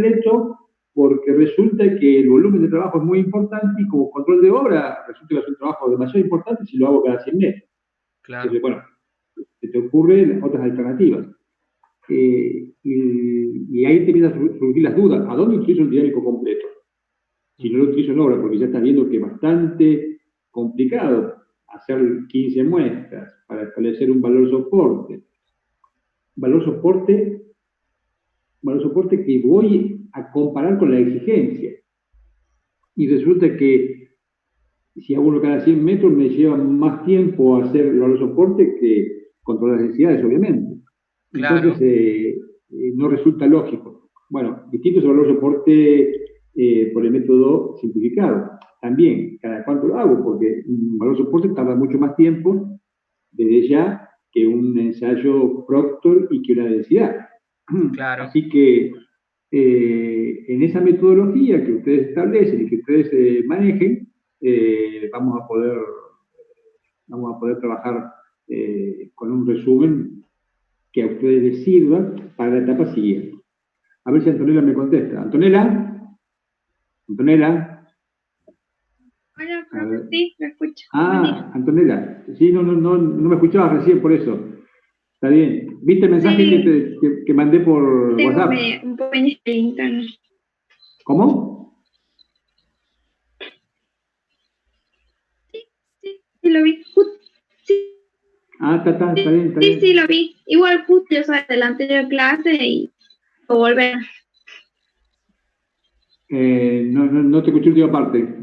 completo, porque resulta que el volumen de trabajo es muy importante y como control de obra resulta que es un trabajo demasiado importante si lo hago cada 100 metros. Claro. Entonces, bueno, se te ocurren otras alternativas. Y ahí te empiezan a surgir las dudas. ¿A dónde utilizo el dinámico completo? Si no lo utilizo en obra, porque ya estás viendo que es bastante complicado hacer 15 muestras para establecer un valor soporte. Valor soporte, valor soporte que voy a comparar con la exigencia. Y resulta que si hago uno cada 100 metros me lleva más tiempo hacer el valor soporte que controlar las densidades, obviamente. Entonces, Claro. no resulta lógico. Bueno, distinto es el valor soporte por el método simplificado. También, cada cuánto lo hago, porque un valor soporte tarda mucho más tiempo desde ya que un ensayo Proctor y que una densidad. Claro. Así que en esa metodología que ustedes establecen y que ustedes manejen, vamos a poder trabajar con un resumen que a ustedes les sirva para la etapa siguiente. A ver si Antonella me contesta. Antonella, Antonella. Hola, profe, sí, me escucho. Antonella. Sí, no me escuchabas recién por eso. Está bien. ¿Viste el mensaje Sí, que mandé por WhatsApp? un pequeño internet. ¿Cómo? Sí, lo vi. Sí, Está bien, está sí, bien. lo vi. Igual justo yo salí de la anterior clase y volver. No te escuché la última parte.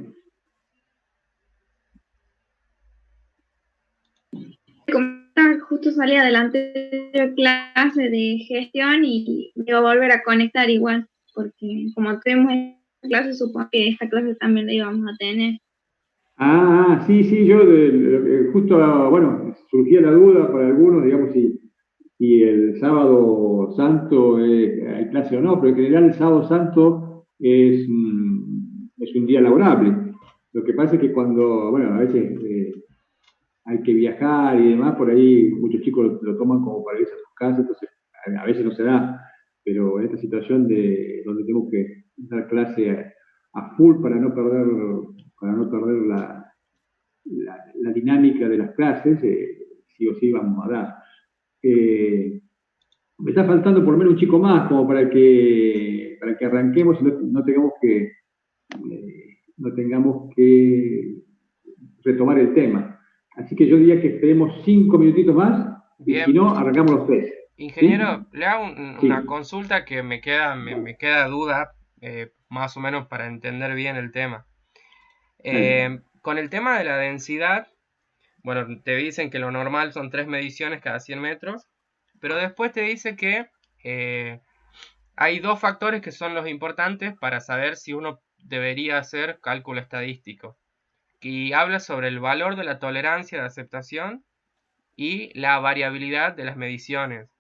Justo salí adelante de clase de gestión y me iba a volver a conectar igual, porque como tuvimos esta clase, supongo que esta clase también la íbamos a tener. Sí, yo justo, bueno, surgía la duda para algunos, digamos, si el sábado santo hay clase o no, pero en general el sábado santo es un día laborable. Lo que pasa es que cuando, bueno, a veces hay que viajar y demás, por ahí muchos chicos lo toman como para irse a sus casas, entonces a veces no se da, pero en esta situación de donde tengo que dar clase a full para no perder la dinámica de las clases, sí o sí vamos a dar. Me está faltando por lo menos un chico más, como para que arranquemos y no tengamos que retomar el tema. Así que yo diría que esperemos 5 minutitos más y si Bien. no, arrancamos los tres. Ingeniero, ¿Sí? le hago una Sí. consulta que me queda duda, más o menos para entender bien el tema. Dale. Con el tema de la densidad, bueno, te dicen que lo normal son 3 mediciones cada 100 metros, pero después te dice que hay dos factores que son los importantes para saber si uno debería hacer cálculo estadístico. Y habla sobre el valor de la tolerancia de aceptación y la variabilidad de las mediciones.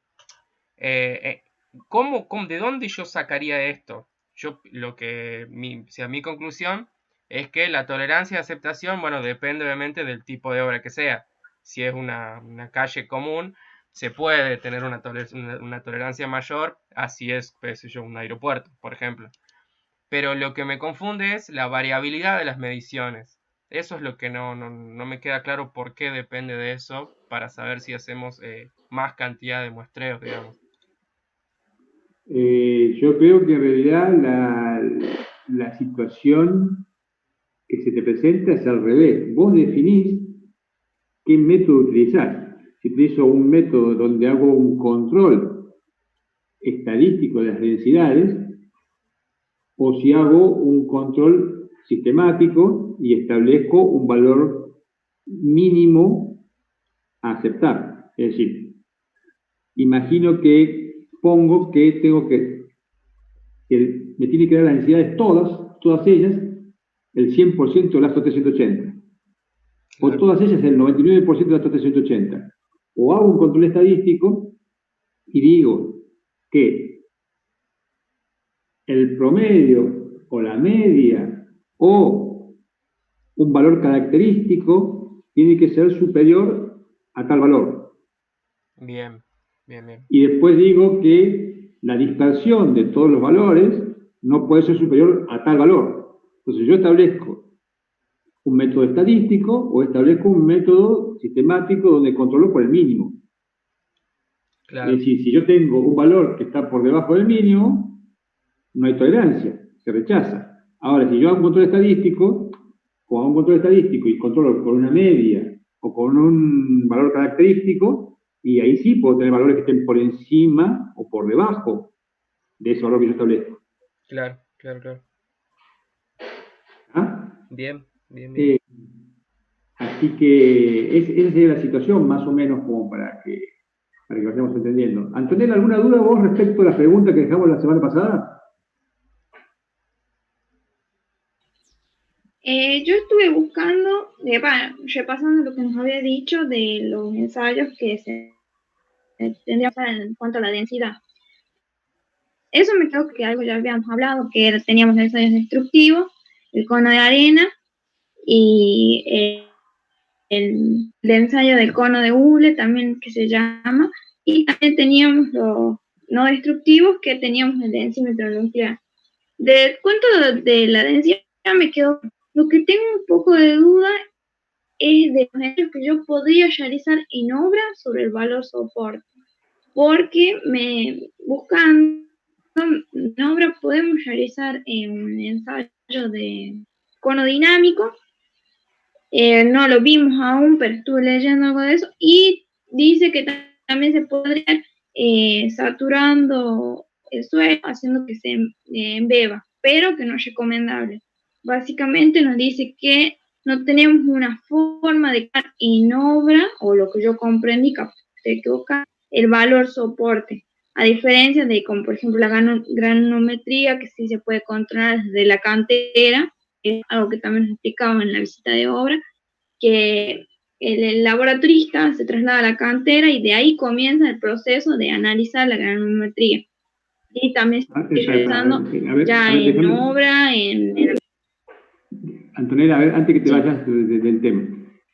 ¿De dónde yo sacaría esto? Mi conclusión es que la tolerancia de aceptación, bueno, depende obviamente del tipo de obra que sea. Si es una calle común, se puede tener una tolerancia mayor, así es, qué sé yo, un aeropuerto, por ejemplo. Pero lo que me confunde es la variabilidad de las mediciones. Eso es lo que no me queda claro por qué depende de eso para saber si hacemos más cantidad de muestreos, digamos. Yo creo que en realidad la situación que se te presenta es al revés. Vos definís qué método utilizar. Si utilizo un método donde hago un control estadístico de las densidades, o si hago un control sistemático y establezco un valor mínimo a aceptar. Es decir, imagino que pongo que me tiene que dar las densidades todas ellas, el 100% de las T180. O Claro. todas ellas el 99% de las T180. O hago un control estadístico y digo que el promedio o la media o un valor característico tiene que ser superior a tal valor. Bien, bien, bien. Y después digo que la dispersión de todos los valores no puede ser superior a tal valor. Entonces yo establezco un método estadístico o establezco un método sistemático donde controlo por el mínimo. Claro. Es decir, si yo tengo un valor que está por debajo del mínimo, no hay tolerancia, se rechaza. Ahora, si yo hago un control estadístico, o hago un control estadístico y controlo por una media o con un valor característico, y ahí sí puedo tener valores que estén por encima o por debajo de ese valor que yo establezco. Claro, claro, claro. ¿Ah? Bien, bien, bien. Así que esa sería la situación, más o menos, como para que vayamos entendiendo. Antonella, ¿alguna duda vos respecto a la pregunta que dejamos la semana pasada? Yo estuve buscando, repasando lo que nos había dicho de los ensayos que se tendrían en cuanto a la densidad. Eso me quedó que algo ya habíamos hablado, que teníamos ensayos destructivos, el cono de arena y el ensayo del cono de hule, también que se llama, y también teníamos los no destructivos, que teníamos el densímetro nuclear. Del cuento de la densidad me quedó. Lo que tengo un poco de duda es de los ejemplos que yo podría realizar en obra sobre el valor soporte, porque buscando en obra podemos realizar un ensayo de cono dinámico. No lo vimos aún, pero estuve leyendo algo de eso, y dice que también se podría saturando el suelo, haciendo que se embeba, pero que no es recomendable. Básicamente nos dice que no tenemos una forma de crear en obra, o lo que yo comprendí, capaz de equivocar, el valor soporte, a diferencia de, como por ejemplo, la granometría, que sí se puede controlar desde la cantera, es algo que también nos explicaba en la visita de obra, que el laboratorista se traslada a la cantera y de ahí comienza el proceso de analizar la granometría. Y también se está realizando ya en obra, Antonella, a ver, antes que te vayas del tema.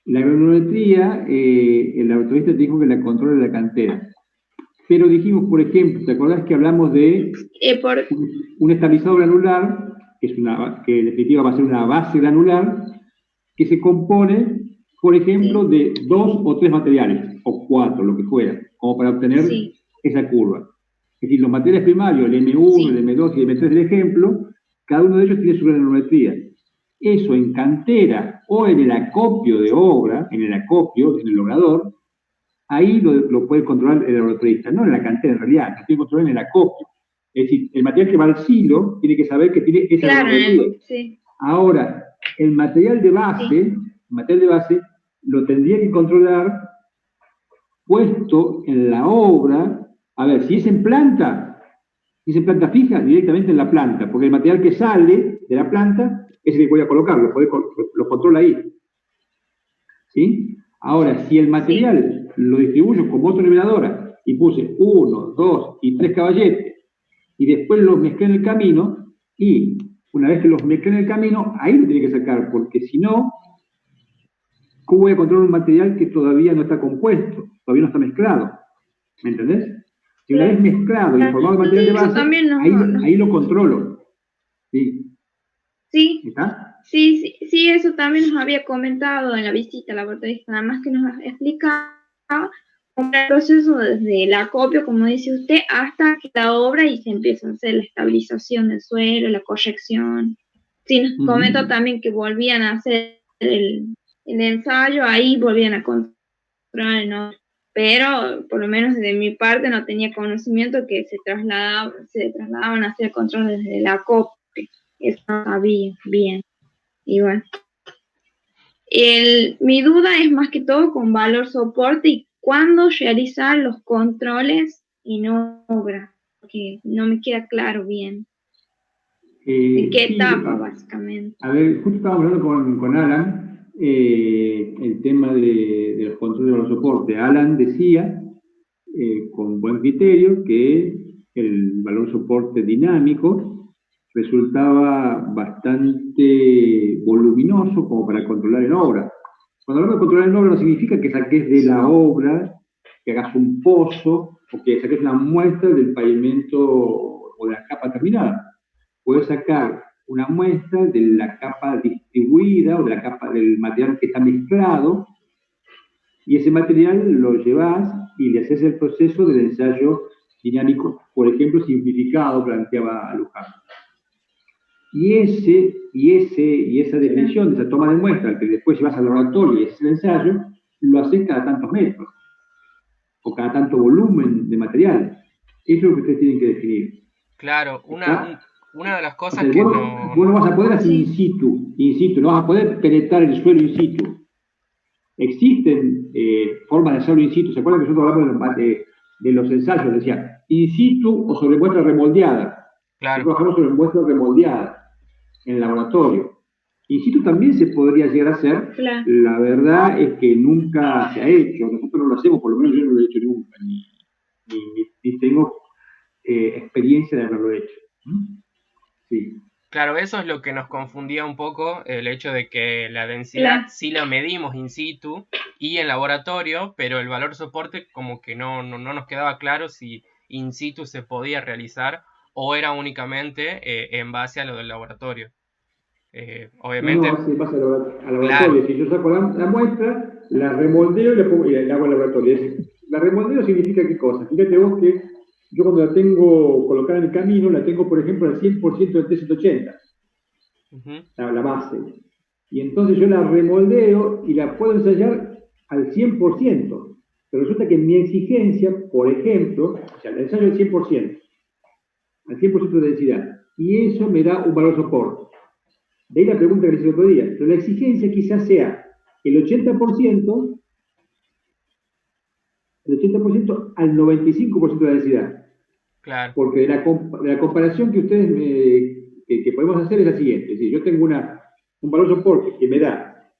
La granometría, el laboratorista dijo que la controla la cantera. Pero dijimos, por ejemplo, ¿te acordás que hablamos de un estabilizador granular, que en definitiva va a ser una base granular, que se compone, por ejemplo, de 2 o 3 materiales, o 4, lo que fuera, como para obtener esa curva. Es decir, los materiales primarios, el M1, el M2 y el M3 del ejemplo, cada uno de ellos tiene su granometría. Eso en cantera o en el acopio de obra, en el logrador, ahí lo puede controlar el laboratorista, no en la cantera en realidad, lo tiene que controlar en el acopio. Es decir, el material que va al silo tiene que saber que tiene esa granometría. Ahora, el material de base lo tendría que controlar puesto en la obra. A ver, si es en planta fija, directamente en la planta, porque el material que sale de la planta es el que voy a colocar, lo controla ahí. ¿Sí? Ahora, si el material lo distribuyo con motoniveladora y puse 1, 2 y 3 caballetes y después los mezclé en el camino, y una vez que los mezclé en el camino, ahí lo tiene que sacar, porque si no, ¿cómo voy a controlar un material que todavía no está compuesto, todavía no está mezclado? ¿Me entendés? Si una vez mezclado y formado el material de base, ahí lo controlo. ¿Sí? ¿Está? Sí, eso también nos había comentado en la visita al laboratorista, nada más que nos explicaba el proceso desde el acopio, como dice usted, hasta que la obra y se empieza a hacer la estabilización del suelo, la corrección. Sí, nos comentó también que volvían a hacer el ensayo, ahí volvían a controlar, ¿no? Pero por lo menos de mi parte no tenía conocimiento que se trasladaban a hacer el control desde el acopio. Eso no sabía bien. Y bueno, mi duda es más que todo con valor soporte y cuándo realizar los controles en obra, porque no me queda claro bien. ¿En qué etapa, básicamente? A ver, justo estábamos hablando con Alan el tema de los controles de valor soporte. Alan decía, con buen criterio, que el valor soporte dinámico resultaba bastante voluminoso como para controlar en obra. Cuando hablamos de controlar en obra no significa que saques de la obra, que hagas un pozo o que saques una muestra del pavimento o de la capa terminada. podés sacar una muestra de la capa distribuida o de la capa del material que está mezclado, y ese material lo llevas y le haces el proceso del ensayo dinámico, por ejemplo, simplificado, planteaba Luján. Y esa definición, esa toma de muestra, que después llevas al laboratorio y ese ensayo, lo haces cada tantos metros, o cada tanto volumen de material. Eso es lo que ustedes tienen que definir. Claro, una de las O cosas sea, que vos no... no vas a poder hacer in situ, no vas a poder penetrar el suelo in situ. Existen formas de hacerlo in situ. ¿Se acuerdan que nosotros hablamos de los ensayos? Decía, in situ o sobre muestra remoldeada. Claro, Nosotros trabajamos sobre muestra remoldeada en el laboratorio. In situ también se podría llegar a hacer. Claro. La verdad es que nunca se ha hecho. Nosotros no lo hacemos, por lo menos yo no lo he hecho nunca, ni tengo experiencia de haberlo hecho. Sí. claro, eso es lo que nos confundía un poco, el hecho de que la densidad Claro. sí la medimos in situ y en laboratorio, pero el valor soporte como que no nos quedaba claro si in situ se podía realizar o era únicamente en base a lo del laboratorio. Obviamente, No, sí, pasa al claro, laboratorio. Si yo saco la muestra, la remoldeo y la hago al laboratorio. La remoldeo significa qué cosa. Fíjate vos que yo cuando la tengo colocada en el camino, la tengo, por ejemplo, al 100% del T180, uh-huh, la base. Y entonces yo la remoldeo y la puedo ensayar al 100%. Pero resulta que mi exigencia, por ejemplo, o sea, el ensayo al 100%, al 100% de densidad, y eso me da un valor soporte. De ahí la pregunta que hice el otro día. Pero la exigencia quizás sea el 80%, al 95% de la densidad. claro, Porque de la comparación que ustedes que podemos hacer es la siguiente. Es decir, yo tengo un valor soporte que me da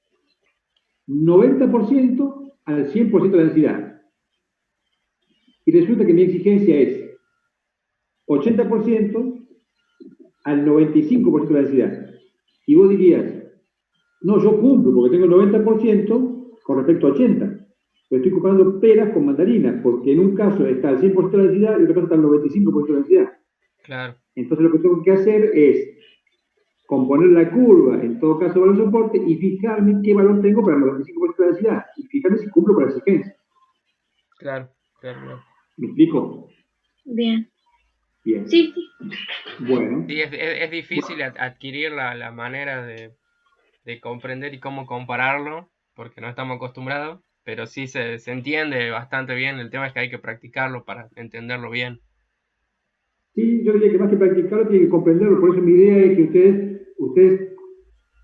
90% al 100% de la densidad. Y resulta que mi exigencia es 80% al 95% de la densidad. Y vos dirías, no, yo cumplo porque tengo el 90% con respecto a 80%. Pero estoy comparando peras con mandarinas, porque en un caso está al 100% de la densidad y en otro caso está al 95% de la densidad. claro, Entonces lo que tengo que hacer es componer la curva, en todo caso valor soporte, y fijarme qué valor tengo para el 95% de la densidad. Y fijarme si cumplo con la exigencia. claro, claro. ¿Me explico? Bien. Bien. Sí. Bueno. Sí, es difícil adquirir la manera de comprender y cómo compararlo, porque no estamos acostumbrados, pero sí se entiende bastante bien. El tema es que hay que practicarlo para entenderlo bien. Sí, yo diría que más que practicarlo, tienen que comprenderlo. Por eso mi idea es que ustedes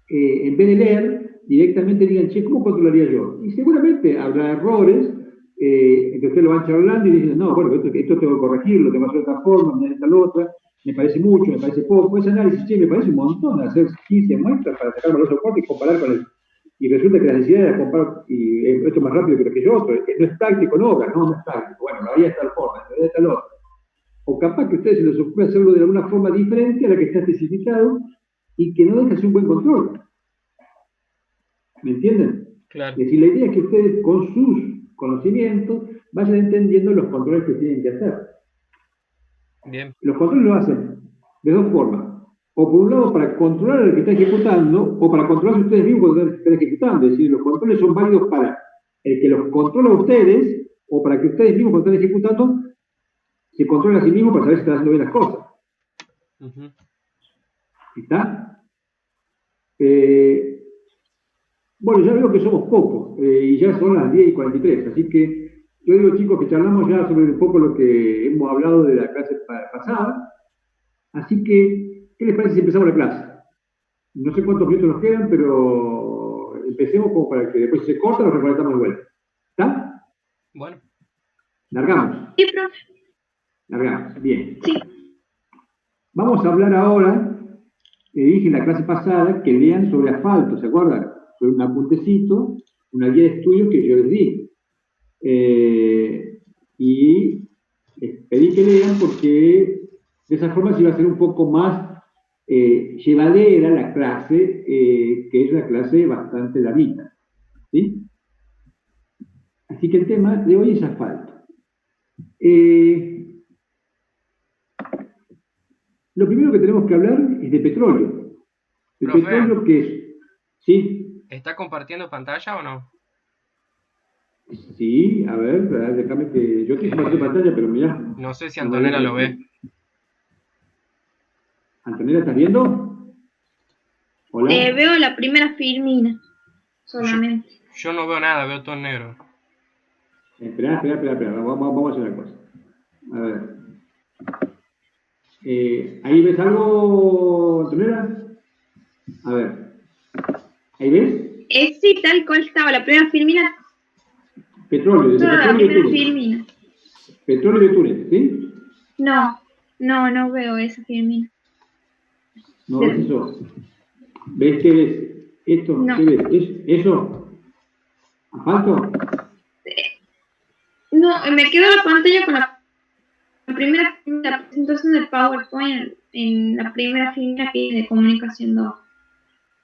en vez de leer, directamente digan, che, ¿cómo controlaría yo? Y seguramente habrá errores que ustedes lo van charlando y dicen, no, bueno, esto tengo que corregirlo, tengo que hacer de otra forma, de esta otra, me parece mucho, me parece poco. Ese análisis, che, me parece un montón hacer 15 muestras para sacar valor soporte y comparar con el. Y resulta que la necesidad de comparar, y esto es más rápido que yo otro, no es práctico, no es práctico. Bueno, lo haría de tal forma, lo haría de tal otra. O capaz que a ustedes se les ocurre hacerlo de alguna forma diferente a la que está especificado y que no deja hacer un buen control. ¿Me entienden? Claro. Es decir, la idea es que ustedes con sus conocimientos vayan entendiendo los controles que tienen que hacer. Bien. Los controles lo hacen de dos formas. O por un lado para controlar al que está ejecutando, o para controlar ustedes mismos cuando están ejecutando. Es decir, los controles son válidos para el que los controla a ustedes, o para que ustedes mismos cuando están ejecutando se controlen a sí mismos para saber si están haciendo bien las cosas. Uh-huh. ¿Está? Bueno, ya veo que somos pocos, y ya son las 10:43, así que yo digo, chicos, que charlamos ya sobre un poco lo que hemos hablado de la clase pasada, así que, ¿qué les parece si empezamos la clase? No sé cuántos minutos nos quedan, pero empecemos como para que después si se corta, nos reconectamos de vuelta. ¿Está? Bueno. Largamos. Sí, profe. Largamos, bien. Sí. Vamos a hablar ahora, dije en la clase pasada, que lean sobre asfalto, ¿se acuerdan? Sobre un apuntecito, una guía de estudios que yo les di. Y les pedí que lean porque de esa forma se iba a hacer un poco más llevadera la clase, que es una clase bastante larguita. ¿Sí? Así que el tema de hoy es asfalto. Lo primero que tenemos que hablar es de petróleo. El Profe, petróleo que es, ¿sí? ¿está compartiendo pantalla o no? Sí, a ver, déjame que yo estoy compartiendo pantalla, pero mirá, No sé si no me Antonella lo deja. ve. ¿Antonella, estás viendo? Hola. Veo la primera filmina Yo, solamente. yo no veo nada, veo todo en negro. Espera. Vamos a hacer una cosa. A ver. ¿Ahí ves algo, Antonella? A ver. ¿Ahí ves? Sí, tal cual estaba, la primera filmina, Petróleo, desde toda la petróleo de primera Túnez. filmina. Petróleo de Túnez, ¿sí? No veo esa filmina. ¿No ves eso? ¿Ves qué ves? ¿Esto? No. ¿Qué ves? ¿Eso? ¿Asfalto? No, me quedo la pantalla con la primera la presentación del PowerPoint en la primera filmina que de comunicación 2.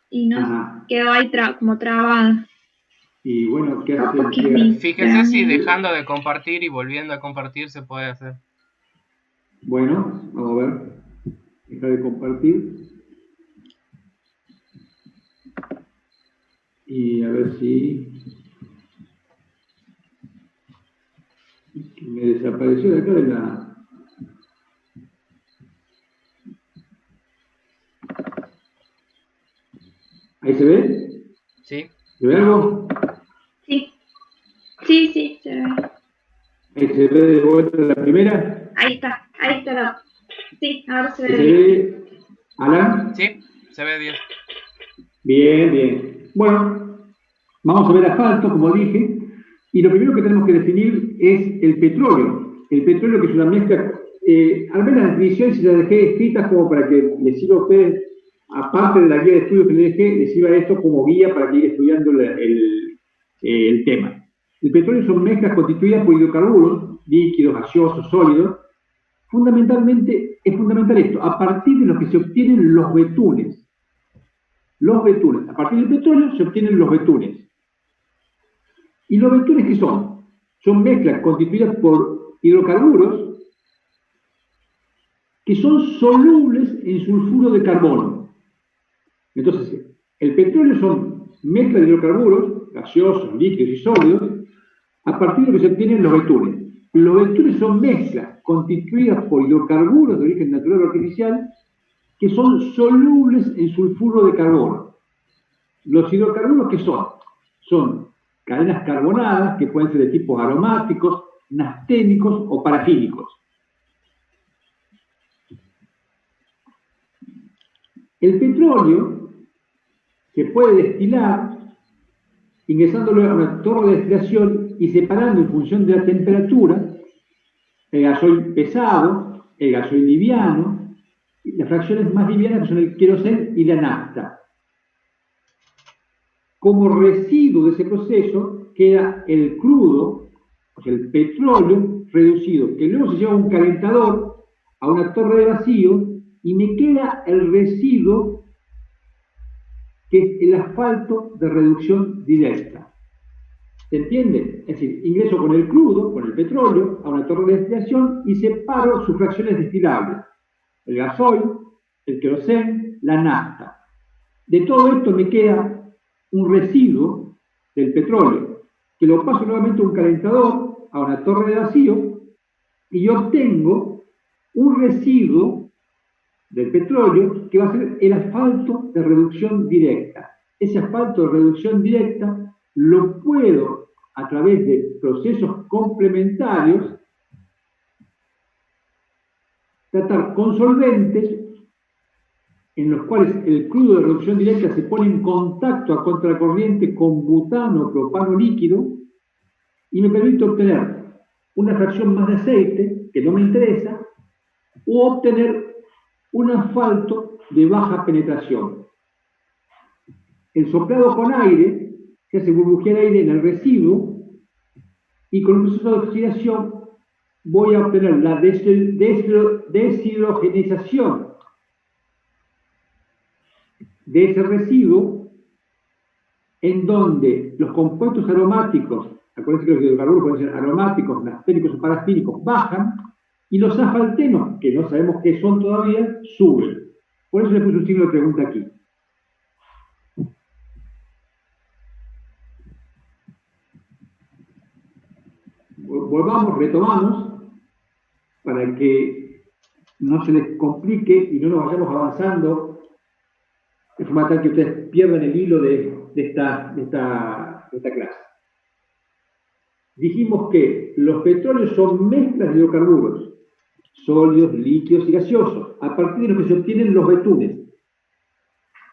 Y no Ajá. quedó ahí como trabada. Y bueno, ¿qué Un hace? poquito. Fíjese si dejando de compartir y volviendo a compartir se puede hacer. Bueno, vamos a ver. Deja de compartir. Y a ver si... Me desapareció de acá de la... ¿Ahí se ve? ¿Sí? ¿Se ve algo? Sí, se ve. ¿Ahí se ve de vuelta la primera? Ahí está la... Sí, ahora se ¿Ahí ve se bien. ve, Alan? Sí, se ve bien. Bien. Bueno, vamos a ver asfalto, como dije, y lo primero que tenemos que definir es el petróleo. El petróleo, que es una mezcla, al menos la definición si la dejé escrita como para que les sirva a ustedes, aparte de la guía de estudio que les dejé, les sirva esto como guía para que ir estudiando el tema. El petróleo son mezclas constituidas por hidrocarburos, líquidos, gaseosos, sólidos. Fundamentalmente, es fundamental esto, a partir de lo que se obtienen los betules. Los betules. A partir del petróleo se obtienen los betules. ¿Y los betules qué son? Son mezclas constituidas por hidrocarburos que son solubles en sulfuro de carbono. Entonces, el petróleo son mezclas de hidrocarburos, gaseosos, líquidos y sólidos, a partir de lo que se obtienen los betules. Los betules son mezclas constituidas por hidrocarburos de origen natural o artificial que son solubles en sulfuro de carbono. Los hidrocarburos, ¿qué son? Son cadenas carbonadas que pueden ser de tipos aromáticos, nasténicos o parafínicos. El petróleo se puede destilar ingresándolo a una torre de destilación y separando en función de la temperatura el gasoil pesado, el gasoil liviano, y las fracciones más livianas que son el queroseno y la nafta. Como residuo de ese proceso queda el crudo, o sea, el petróleo reducido, que luego se lleva a un calentador, a una torre de vacío, y me queda el residuo, que es el asfalto de reducción directa. ¿Se entiende? Es decir, ingreso con el crudo, con el petróleo, a una torre de destilación y separo sus fracciones destilables. El gasoil, el queroseno, la nafta. De todo esto me queda un residuo del petróleo, que lo paso nuevamente a un calentador, a una torre de vacío, y obtengo un residuo del petróleo que va a ser el asfalto de reducción directa. Ese asfalto de reducción directa lo puedo, a través de procesos complementarios, tratar con solventes en los cuales el crudo de reducción directa se pone en contacto a contracorriente con butano o propano líquido y me permite obtener una fracción más de aceite, que no me interesa, o obtener un asfalto de baja penetración. El soplado con aire se hace burbujear aire en el residuo y con el proceso de oxidación voy a obtener la deshidrogenización de ese residuo, en donde los compuestos aromáticos, acuérdense que los hidrocarburos pueden ser aromáticos, nasténicos o parafínicos, bajan Y los asfaltenos, que no sabemos qué son todavía, suben. Por eso le puse un signo de pregunta aquí. Volvamos, retomamos, para que no se les complique y no nos vayamos avanzando de forma tal que ustedes pierdan el hilo de esta clase. Dijimos que los petróleos son mezclas de hidrocarburos, sólidos, líquidos y gaseosos, a partir de lo que se obtienen los betunes.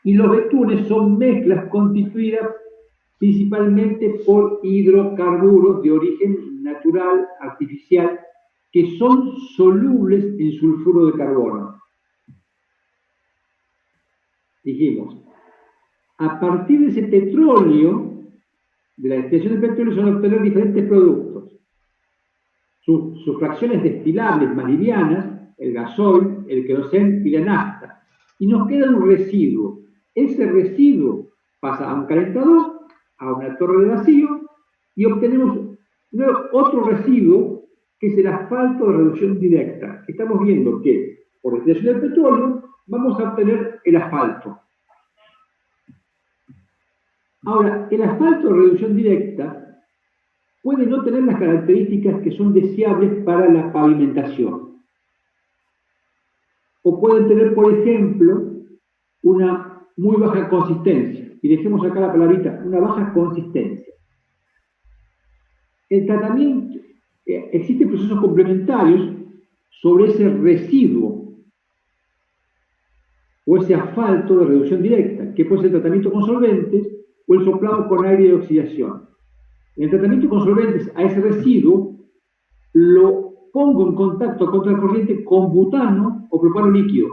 Y los betunes son mezclas constituidas principalmente por hidrocarburos de origen natural, artificial, que son solubles en sulfuro de carbono. Dijimos, a partir de ese petróleo, de la extracción del petróleo, se van a obtener diferentes productos. Sus fracciones destilables más livianas, el gasoil, el queroseno y la nafta. Y nos queda un residuo. Ese residuo pasa a un calentador, a una torre de vacío, y obtenemos otro residuo, que es el asfalto de reducción directa. Estamos viendo que, por extracción del petróleo, vamos a obtener el asfalto. Ahora, el asfalto de reducción directa puede no tener las características que son deseables para la pavimentación. O pueden tener, por ejemplo, una muy baja consistencia. Y dejemos acá la palabrita, una baja consistencia. El tratamiento, existen procesos complementarios sobre ese residuo o ese asfalto de reducción directa, que puede ser el tratamiento con solventes o el soplado con aire de oxidación. En el tratamiento con solventes, a ese residuo lo pongo en contacto contra la corriente con butano o propano líquido.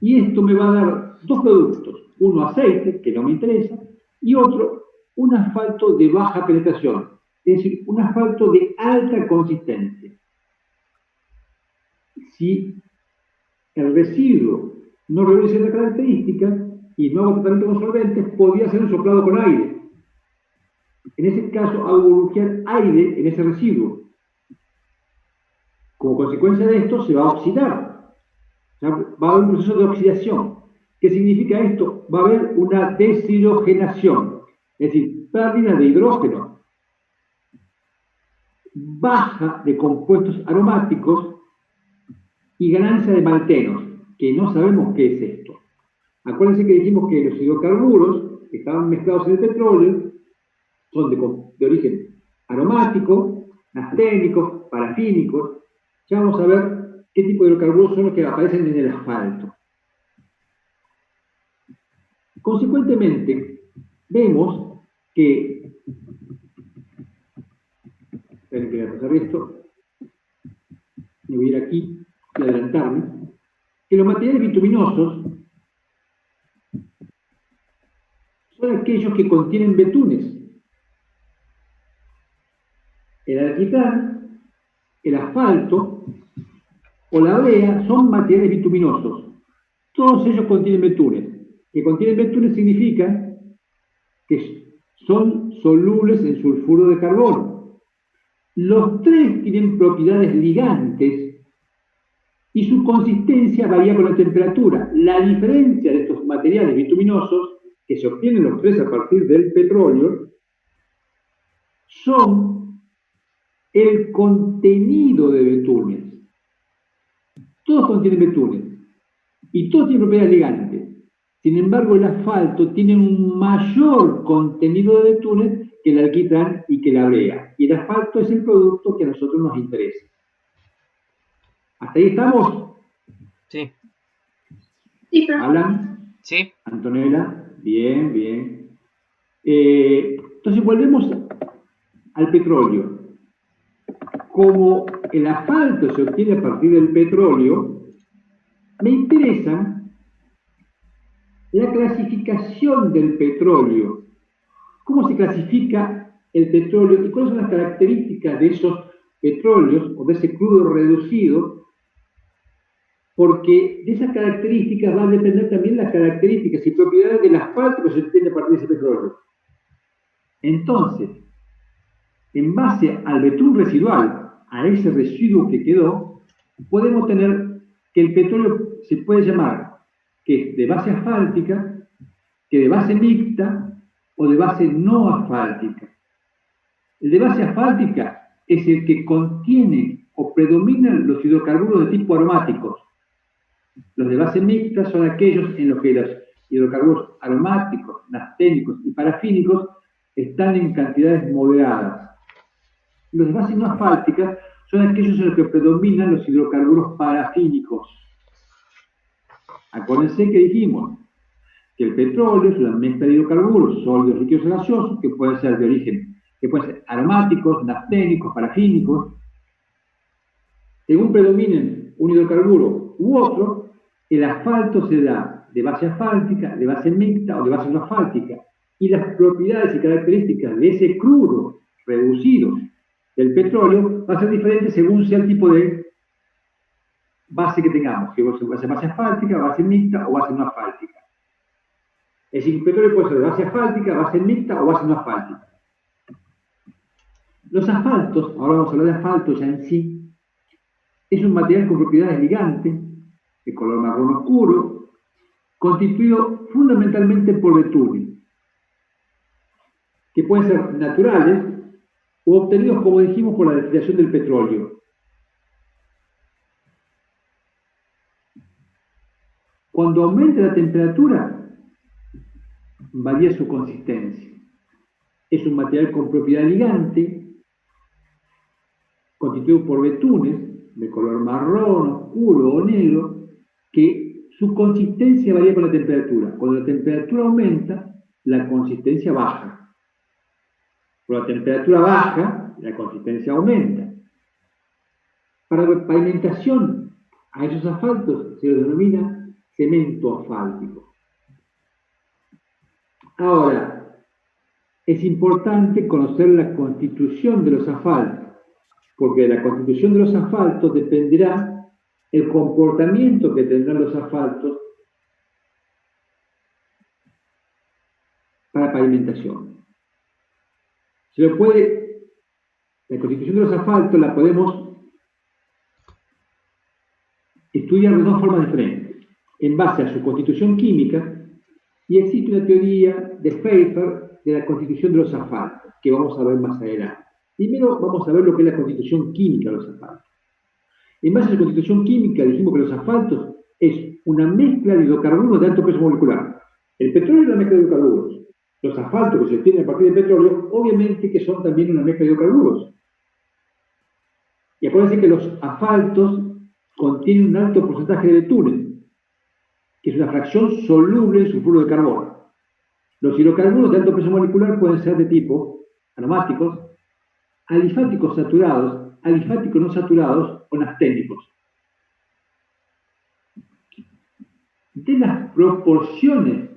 Y esto me va a dar dos productos, uno aceite, que no me interesa, y otro, un asfalto de baja penetración, es decir, un asfalto de alta consistencia. Si el residuo no reúne ciertas características y no hago tratamiento con solventes, podría ser un soplado con aire. En ese caso, hago burbujear aire en ese residuo. Como consecuencia de esto, se va a oxidar. O sea, va a haber un proceso de oxidación. ¿Qué significa esto? Va a haber una deshidrogenación, es decir, pérdida de hidrógeno, baja de compuestos aromáticos y ganancia de maltenos, que no sabemos qué es esto. Acuérdense que dijimos que los hidrocarburos que estaban mezclados en el petróleo son de origen aromático, nafténicos, parafínicos. Ya vamos a ver qué tipo de hidrocarburos son los que aparecen en el asfalto. Consecuentemente, vemos que, esperen que voy a pasar esto, me voy a ir aquí y adelantarme, que los materiales bituminosos son aquellos que contienen betunes. El alquitrán, el asfalto o la brea son materiales bituminosos. Todos ellos contienen betunes. Que contienen betunes significa que son solubles en sulfuro de carbono. Los tres tienen propiedades ligantes y su consistencia varía con la temperatura. La diferencia de estos materiales bituminosos, que se obtienen los tres a partir del petróleo, son el contenido de betunes. Todos contienen betunes y todos tienen propiedades ligantes. Sin embargo, el asfalto tiene un mayor contenido de betunes que el alquitrán y que la brea. Y el asfalto es el producto que a nosotros nos interesa. ¿Hasta ahí estamos? Sí. ¿Hablan? Sí. Antonella, bien, bien. Entonces volvemos al petróleo. Como el asfalto se obtiene a partir del petróleo, me interesa la clasificación del petróleo. ¿Cómo se clasifica el petróleo y cuáles son las características de esos petróleos o de ese crudo reducido? Porque de esas características van a depender también las características y propiedades del asfalto que se obtiene a partir de ese petróleo. Entonces, en base al betún residual, a ese residuo que quedó, podemos tener que el petróleo se puede llamar que es de base asfáltica, que de base mixta o de base no asfáltica. El de base asfáltica es el que contiene o predominan los hidrocarburos de tipo aromáticos. Los de base mixta son aquellos en los que los hidrocarburos aromáticos, nafténicos y parafínicos están en cantidades moderadas. Los de base no asfáltica son aquellos en los que predominan los hidrocarburos parafínicos. Acuérdense que dijimos que el petróleo es una mezcla de hidrocarburos sólidos, líquidos y gaseosos que pueden ser de origen, que pueden ser aromáticos, nafténicos, parafínicos. Según predominen un hidrocarburo u otro, el asfalto se da de base asfáltica, de base mixta o de base no asfáltica. Y las propiedades y características de ese crudo reducido del petróleo va a ser diferente según sea el tipo de base que tengamos, que va a ser base asfáltica, base mixta o base no asfáltica. Es decir, el petróleo puede ser de base asfáltica, base mixta o base no asfáltica. Los asfaltos, ahora vamos a hablar de asfalto ya en sí, es un material con propiedades ligantes, de color marrón oscuro, constituido fundamentalmente por betulia, que pueden ser naturales o obtenidos, como dijimos, por la destilación del petróleo. Cuando aumenta la temperatura, varía su consistencia. Es un material con propiedad ligante, constituido por betunes, de color marrón, oscuro o negro, que su consistencia varía con la temperatura. Cuando la temperatura aumenta, la consistencia baja. Cuando la temperatura baja, la consistencia aumenta. Para la pavimentación, a esos asfaltos se los denomina cemento asfáltico. Ahora, es importante conocer la constitución de los asfaltos, porque de la constitución de los asfaltos dependerá el comportamiento que tendrán los asfaltos para pavimentación. La constitución de los asfaltos la podemos estudiar de dos formas diferentes, en base a su constitución química, y existe una teoría de Pfeiffer de la constitución de los asfaltos, que vamos a ver más adelante. Primero vamos a ver lo que es la constitución química de los asfaltos. En base a la constitución química dijimos que los asfaltos es una mezcla de hidrocarburos de alto peso molecular. El petróleo es una mezcla de hidrocarburos. Los asfaltos que se obtienen a partir del petróleo, obviamente que son también una mezcla de hidrocarburos. Y acuérdense que los asfaltos contienen un alto porcentaje de betunes, que es una fracción soluble en sulfuro de carbono. Los hidrocarburos de alto peso molecular pueden ser de tipo aromáticos, alifáticos saturados, alifáticos no saturados o nafténicos. De las proporciones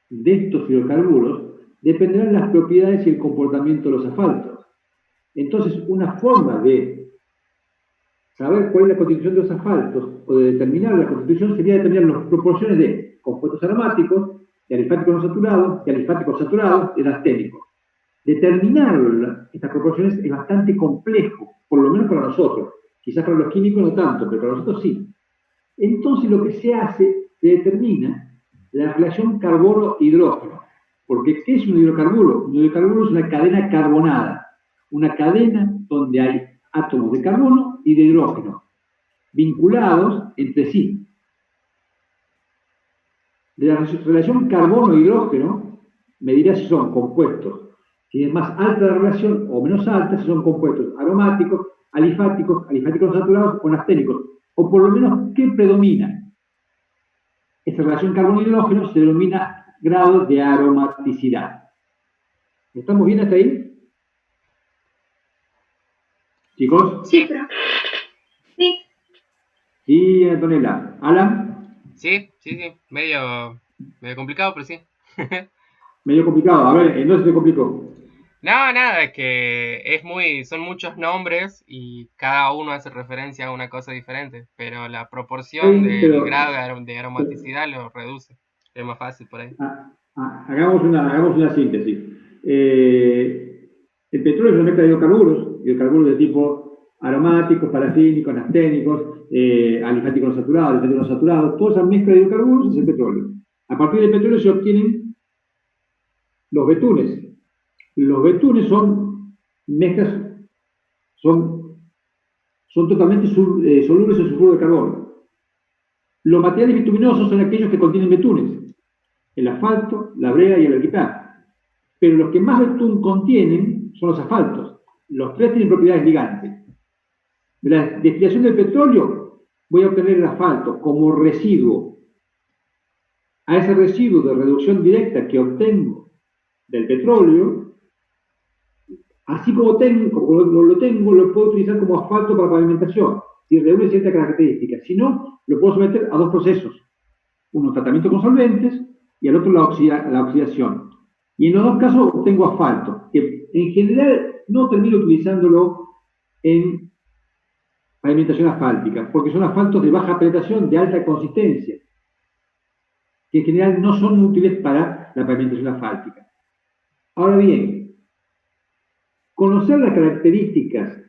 de estos hidrocarburos dependerán las propiedades y el comportamiento de los asfaltos. Entonces, una forma de saber cuál es la constitución de los asfaltos o de determinar la constitución sería determinar las proporciones de compuestos aromáticos, de alifáticos no saturados, de alifáticos saturados, de nafténicos. Determinar estas proporciones es bastante complejo, por lo menos para nosotros. Quizás para los químicos no tanto, pero para nosotros sí. Entonces lo que se hace, se determina la relación carbono-hidrógeno. Porque ¿qué es un hidrocarburo? Un hidrocarburo es una cadena carbonada. Una cadena donde hay átomos de carbono y de hidrógeno, vinculados entre sí. De la relación carbono-hidrógeno, me dirá si son compuestos. Si es más alta la relación o menos alta, si son compuestos aromáticos, alifáticos, alifáticos saturados o nafténicos. O por lo menos, ¿qué predomina? Esta relación carbono-hidrógeno se denomina grado de aromaticidad. ¿Estamos bien hasta ahí? ¿Chicos? Sí, pero... Sí. Sí, Antonella. ¿Alan? Sí. Medio complicado, pero sí. Medio complicado. A ver, ¿en dónde se te complicó? No, nada, es que son muchos nombres y cada uno hace referencia a una cosa diferente, pero la proporción del grado de aromaticidad lo reduce. Es más fácil por ahí. Hagamos una síntesis. El petróleo es una mezcla de hidrocarburos de tipo aromáticos, parafínicos, nafténicos, alifáticos no saturados, alifáticos no saturados, toda esa mezcla de hidrocarburos es el petróleo. A partir del petróleo se obtienen los betunes. Los betunes son mezclas, son totalmente solubles en sulfuro de carbono. Los materiales bituminosos son aquellos que contienen betunes, el asfalto, la brea y el alquitrán. Pero los que más betún contienen son los asfaltos. Los tres tienen propiedades ligantes. De la destilación del petróleo voy a obtener el asfalto como residuo. A ese residuo de reducción directa que obtengo del petróleo, así como lo tengo, lo puedo utilizar como asfalto para pavimentación, si reúne ciertas características. Si no, lo puedo someter a dos procesos. Uno, tratamiento con solventes, y el otro, la oxidación. Y en los dos casos obtengo asfalto, que en general no termino utilizándolo en pavimentación asfáltica, porque son asfaltos de baja penetración, de alta consistencia, que en general no son útiles para la pavimentación asfáltica. Ahora bien, conocer las características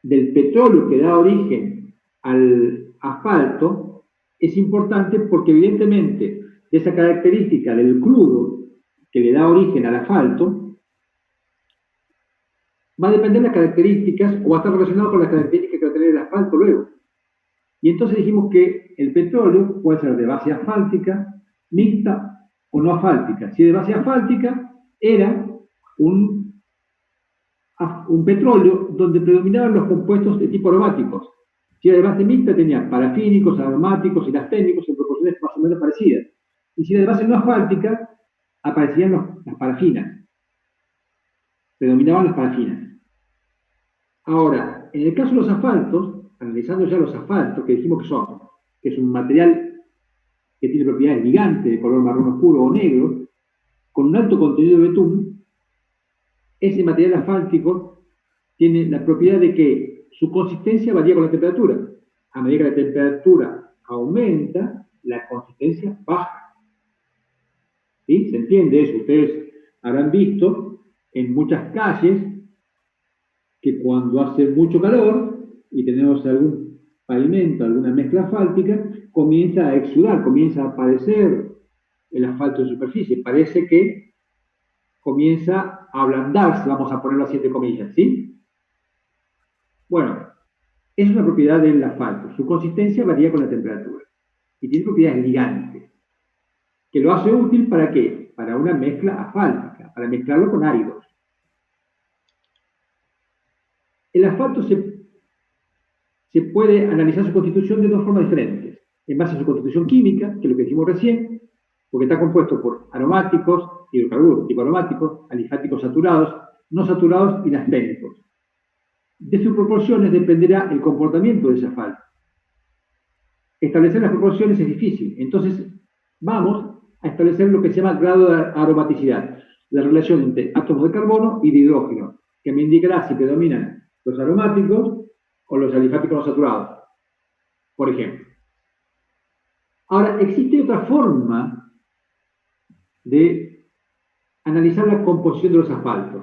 del petróleo que da origen al asfalto es importante porque evidentemente esa característica del crudo que le da origen al asfalto va a depender de las características o va a estar relacionado con las características que va a tener el asfalto luego. Y entonces dijimos que el petróleo puede ser de base asfáltica, mixta o no asfáltica. Si de base asfáltica era un petróleo donde predominaban los compuestos de tipo aromáticos. Si era de base mixta tenía parafínicos, aromáticos y nafténicos en proporciones más o menos parecidas. Y si era de base no asfáltica, aparecían las parafinas. Predominaban las parafinas. Ahora, en el caso de los asfaltos, analizando ya los asfaltos, que dijimos que es un material que tiene propiedades ligantes de color marrón oscuro o negro, con un alto contenido de betún, ese material asfáltico tiene la propiedad de que su consistencia varía con la temperatura. A medida que la temperatura aumenta, la consistencia baja. ¿Sí? ¿Se entiende eso? Ustedes habrán visto en muchas calles que cuando hace mucho calor y tenemos algún pavimento, alguna mezcla asfáltica, comienza a exudar, comienza a aparecer el asfalto en superficie. Parece que comienza a ablandarse, vamos a ponerlo así entre comillas, ¿sí? Bueno, es una propiedad del asfalto. Su consistencia varía con la temperatura y tiene propiedades ligantes, que lo hace útil ¿para qué? Para una mezcla asfáltica, para mezclarlo con áridos. El asfalto se puede analizar su constitución de dos formas diferentes. En base a su constitución química, que es lo que dijimos recién, porque está compuesto por aromáticos, hidrocarburos tipo aromáticos, alifáticos saturados, no saturados y nafténicos. De sus proporciones dependerá el comportamiento de ese asfalto. Establecer las proporciones es difícil, entonces vamos a establecer lo que se llama grado de aromaticidad, la relación entre átomos de carbono y de hidrógeno, que me indicará si predominan los aromáticos o los alifáticos no saturados, por ejemplo. Ahora, existe otra forma de analizar la composición de los asfaltos.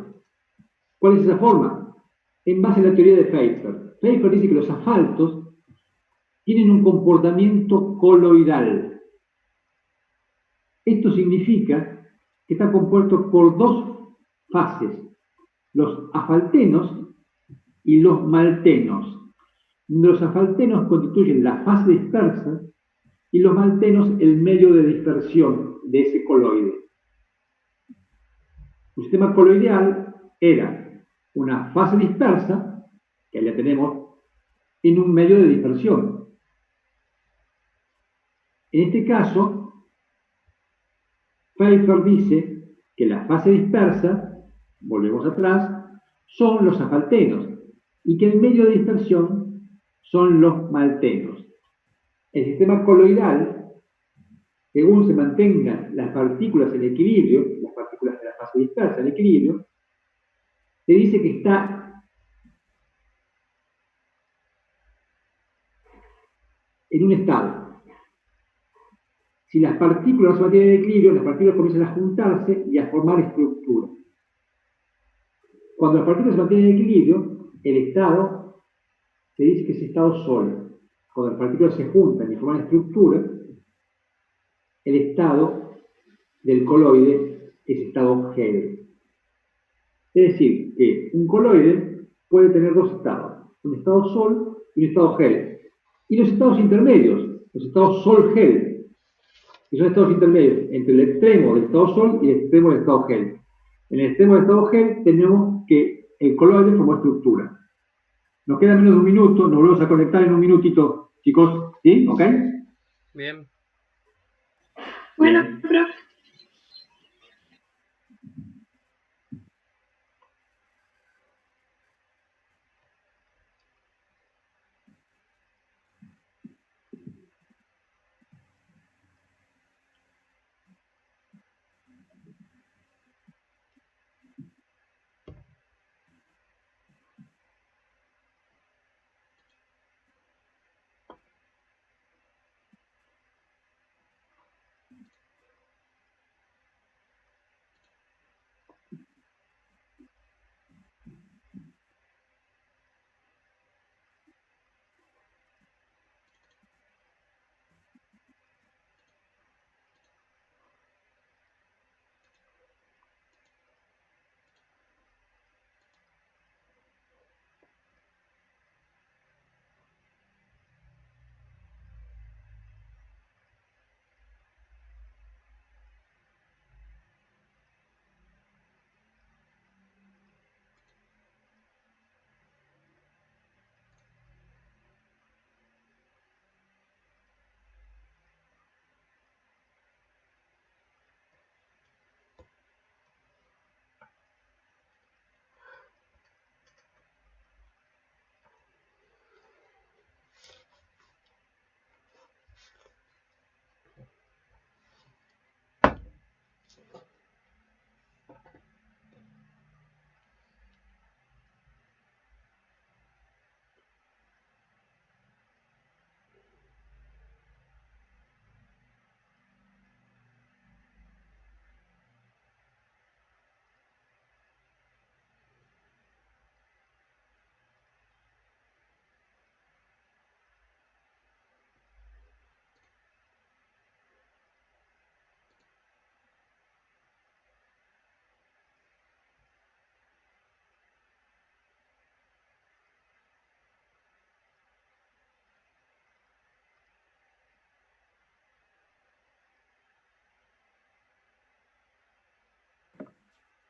¿Cuál es esa forma? En base a la teoría de Pfeiffer. Pfeiffer dice que los asfaltos tienen un comportamiento coloidal. Esto significa que está compuesto por dos fases, los asfaltenos y los maltenos. Los asfaltenos constituyen la fase dispersa y los maltenos el medio de dispersión de ese coloide. Un sistema coloidal era una fase dispersa, que ya tenemos, en un medio de dispersión. En este caso, Pfeiffer dice que la fase dispersa, volvemos atrás, son los asfaltenos y que el medio de dispersión son los maltenos. El sistema coloidal, según se mantengan las partículas en equilibrio, las partículas de la fase dispersa en equilibrio, se dice que está en un estado. Si las partículas se mantienen en equilibrio, las partículas comienzan a juntarse y a formar estructura. Cuando las partículas se mantienen en equilibrio, el estado se dice que es estado sol. Cuando las partículas se juntan y forman estructura, el estado del coloide es estado gel. Es decir, que un coloide puede tener dos estados, un estado sol y un estado gel. Y los estados intermedios, los estados sol-gel, que son estados intermedios entre el extremo del estado sol y el extremo del estado gel. En el extremo del estado gel tenemos que el coloide formó estructura. Nos queda menos de un minuto, nos volvemos a conectar en un minutito, chicos, ¿sí? ¿Ok? Bien. Bueno, Bien. profe.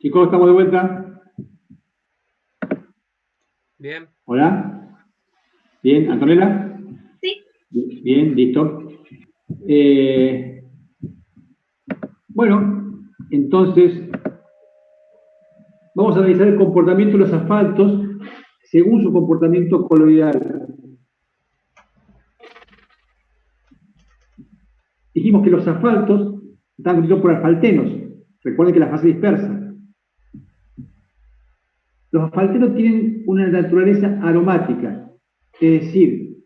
Chicos, estamos de vuelta. Bien. Hola. Bien, Antonella. Sí. Bien, listo. Bueno, entonces vamos a analizar el comportamiento de los asfaltos según su comportamiento coloidal. Dijimos que los asfaltos están constituidos por asfaltenos. Recuerden que la fase dispersa. Los asfaltenos tienen una naturaleza aromática, es decir,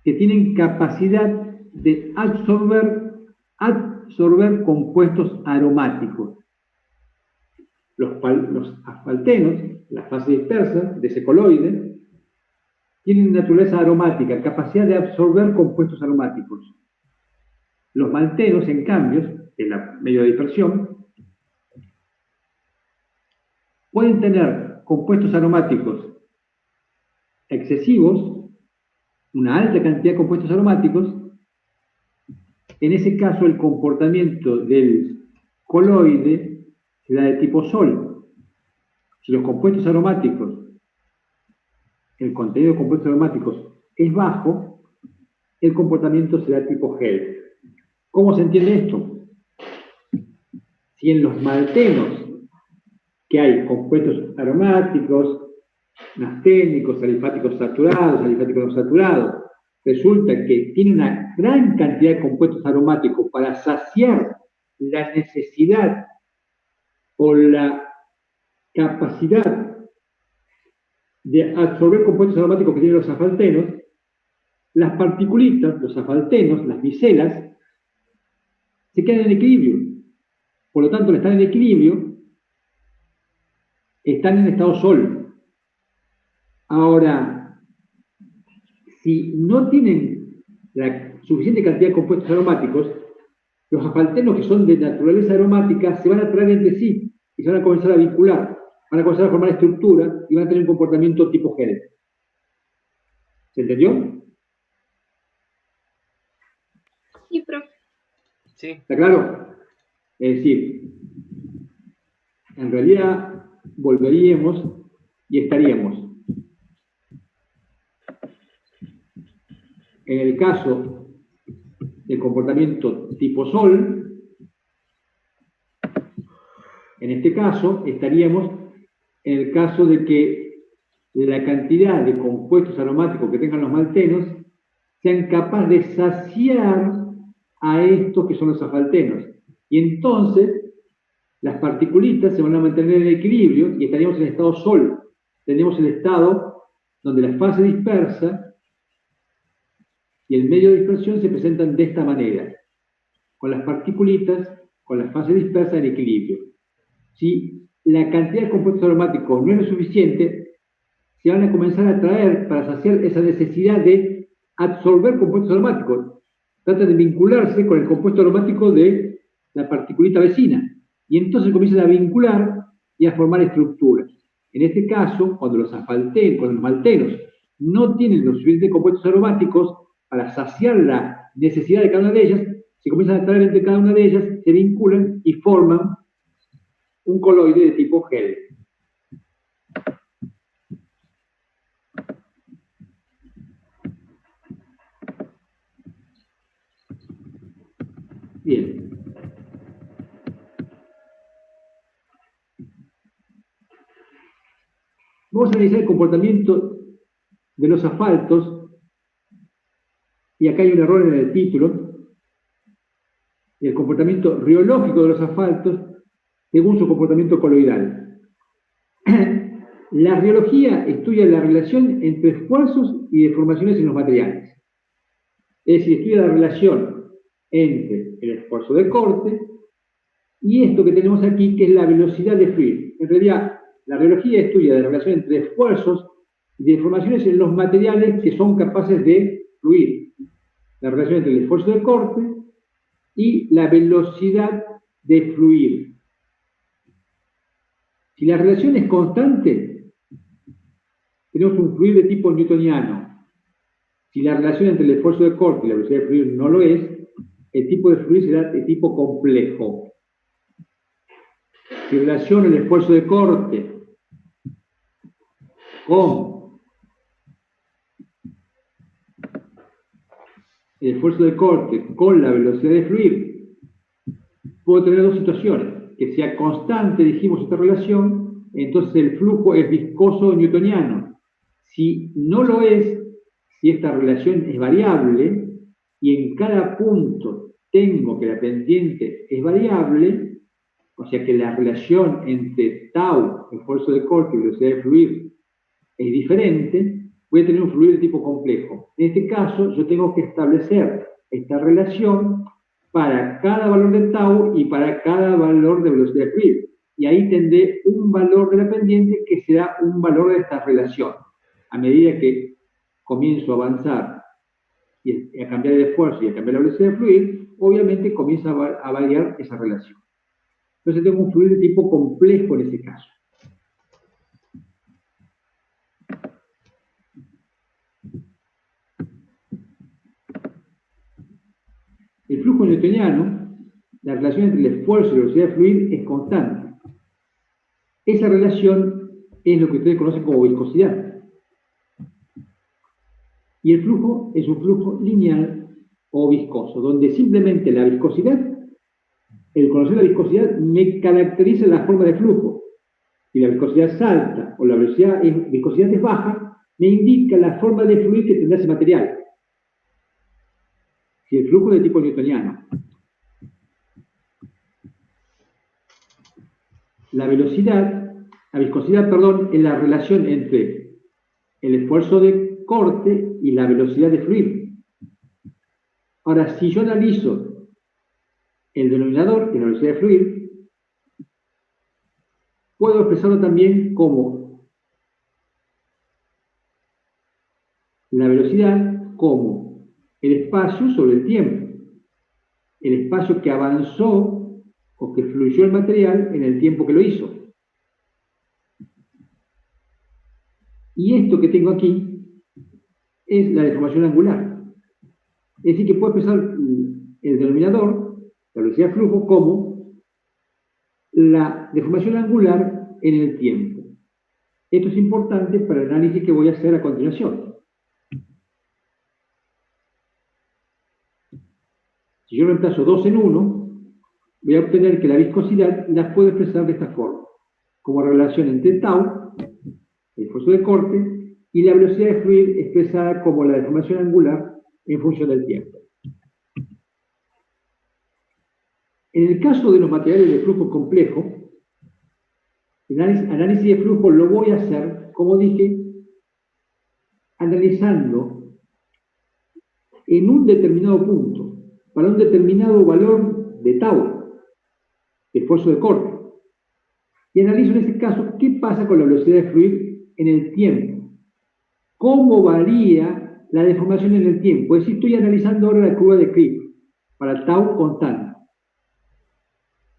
que tienen capacidad de absorber compuestos aromáticos. Los asfaltenos, la fase dispersa de ese coloide, tienen naturaleza aromática, capacidad de absorber compuestos aromáticos. Los maltenos, en cambio, en la medio de dispersión, pueden tener compuestos aromáticos excesivos, una alta cantidad de compuestos aromáticos. En ese caso, el comportamiento del coloide será de tipo sol. Si los compuestos aromáticos, el contenido de compuestos aromáticos es bajo, el comportamiento será tipo gel. ¿Cómo se entiende esto? Si en los maltenos que hay compuestos aromáticos, nasténicos, alifáticos saturados, alifáticos no saturados, resulta que tiene una gran cantidad de compuestos aromáticos para saciar la necesidad o la capacidad de absorber compuestos aromáticos que tienen los asfaltenos, las particulitas, los asfaltenos, las micelas, se quedan en equilibrio. Por lo tanto, al estar en equilibrio, están en estado sol. Ahora, si no tienen la suficiente cantidad de compuestos aromáticos, los asfaltenos que son de naturaleza aromática se van a atraer entre sí y se van a comenzar a vincular, van a comenzar a formar estructura y van a tener un comportamiento tipo gel. ¿Se entendió? Sí, profe. Sí. ¿Está claro? Es decir, en realidad volveríamos y estaríamos en el caso del comportamiento tipo Sol. En este caso estaríamos en el caso de que la cantidad de compuestos aromáticos que tengan los maltenos sean capaces de saciar a estos que son los asfaltenos. Y entonces las particulitas se van a mantener en equilibrio y estaríamos en el estado Sol. Tenemos el estado donde la fase dispersa y el medio de dispersión se presentan de esta manera, con las particulitas, con la fase dispersa en equilibrio. Si la cantidad de compuestos aromáticos no es lo suficiente, se van a comenzar a atraer para saciar esa necesidad de absorber compuestos aromáticos. Trata de vincularse con el compuesto aromático de la particulita vecina. Y entonces comienzan a vincular y a formar estructuras. En este caso, cuando los maltenos no tienen los suficientes compuestos aromáticos para saciar la necesidad de cada una de ellas, se comienzan a atraer entre cada una de ellas, se vinculan y forman un coloide de tipo gel. Bien. Vamos a analizar el comportamiento de los asfaltos, y acá hay un error en el título, el comportamiento riológico de los asfaltos según su comportamiento coloidal. La riología estudia la relación entre esfuerzos y deformaciones en los materiales. Es decir, estudia la relación entre el esfuerzo de corte y esto que tenemos aquí, que es la velocidad de fluir. En realidad, la riología estudia la relación entre esfuerzos y deformaciones en los materiales que son capaces de fluir. La relación entre el esfuerzo de corte y la velocidad de fluir. Si la relación es constante, tenemos un fluir de tipo newtoniano. Si la relación entre el esfuerzo de corte y la velocidad de fluir no lo es, el tipo de fluir será de tipo complejo. Si relaciono el esfuerzo de corte con el esfuerzo de corte con la velocidad de fluir, puedo tener dos situaciones. Que sea constante, dijimos, esta relación, entonces el flujo es viscoso newtoniano. Si no lo es, si esta relación es variable, y en cada punto tengo que la pendiente es variable, o sea que la relación entre tau, esfuerzo de corte y velocidad de fluir, es diferente, voy a tener un fluir de tipo complejo. En este caso, yo tengo que establecer esta relación para cada valor de tau y para cada valor de velocidad de fluir. Y ahí tendré un valor de la pendiente que será un valor de esta relación. A medida que comienzo a avanzar y a cambiar el esfuerzo y a cambiar la velocidad de fluir, obviamente comienza a variar esa relación. Entonces tengo un fluir de tipo complejo en ese caso. El flujo newtoniano, la relación entre el esfuerzo y la velocidad de fluir es constante. Esa relación es lo que ustedes conocen como viscosidad. Y el flujo es un flujo lineal o viscoso, donde simplemente la viscosidad, el conocer la viscosidad me caracteriza la forma de flujo. Si la viscosidad es alta o la viscosidad es baja, me indica la forma de fluir que tendrá ese material. Si el flujo es de tipo newtoniano. La viscosidad, es la relación entre el esfuerzo de corte y la velocidad de fluir. Ahora, si yo analizo el denominador, que es la velocidad de fluir, puedo expresarlo también como velocidad como el espacio sobre el tiempo, el espacio que avanzó o que fluyó el material en el tiempo que lo hizo. Y esto que tengo aquí es la deformación angular. Es decir, que puedo expresar el denominador, la velocidad de flujo, como la deformación angular en el tiempo. Esto es importante para el análisis que voy a hacer a continuación. Si yo reemplazo 2 en 1, voy a obtener que la viscosidad la puedo expresar de esta forma, como relación entre tau, el esfuerzo de corte, y la velocidad de fluir expresada como la deformación angular en función del tiempo. En el caso de los materiales de flujo complejo, el análisis de flujo lo voy a hacer, como dije, analizando en un determinado punto, para un determinado valor de tau, de esfuerzo de corte. Y analizo en ese caso qué pasa con la velocidad de fluir en el tiempo. Cómo varía la deformación en el tiempo. Es decir, estoy analizando ahora la curva de Cribb para tau constante.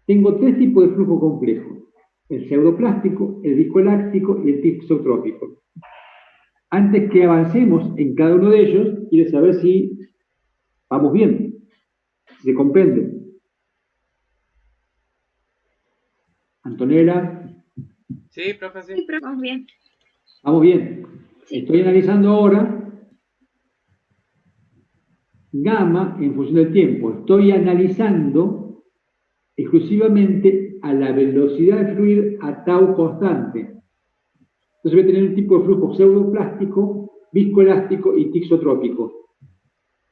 Tengo 3 tipos de flujo complejo: el pseudoplástico, el viscoelástico y el tisotrópico. Antes que avancemos en cada uno de ellos, quiero saber si vamos bien, si se comprende. Antonella. Sí, profe, sí. Sí, pero vamos bien. Vamos bien. Sí. Estoy analizando ahora gamma en función del tiempo. Estoy analizando exclusivamente a la velocidad de fluir a tau constante. Entonces voy a tener un tipo de flujo pseudoplástico, viscoelástico y tisotrópico.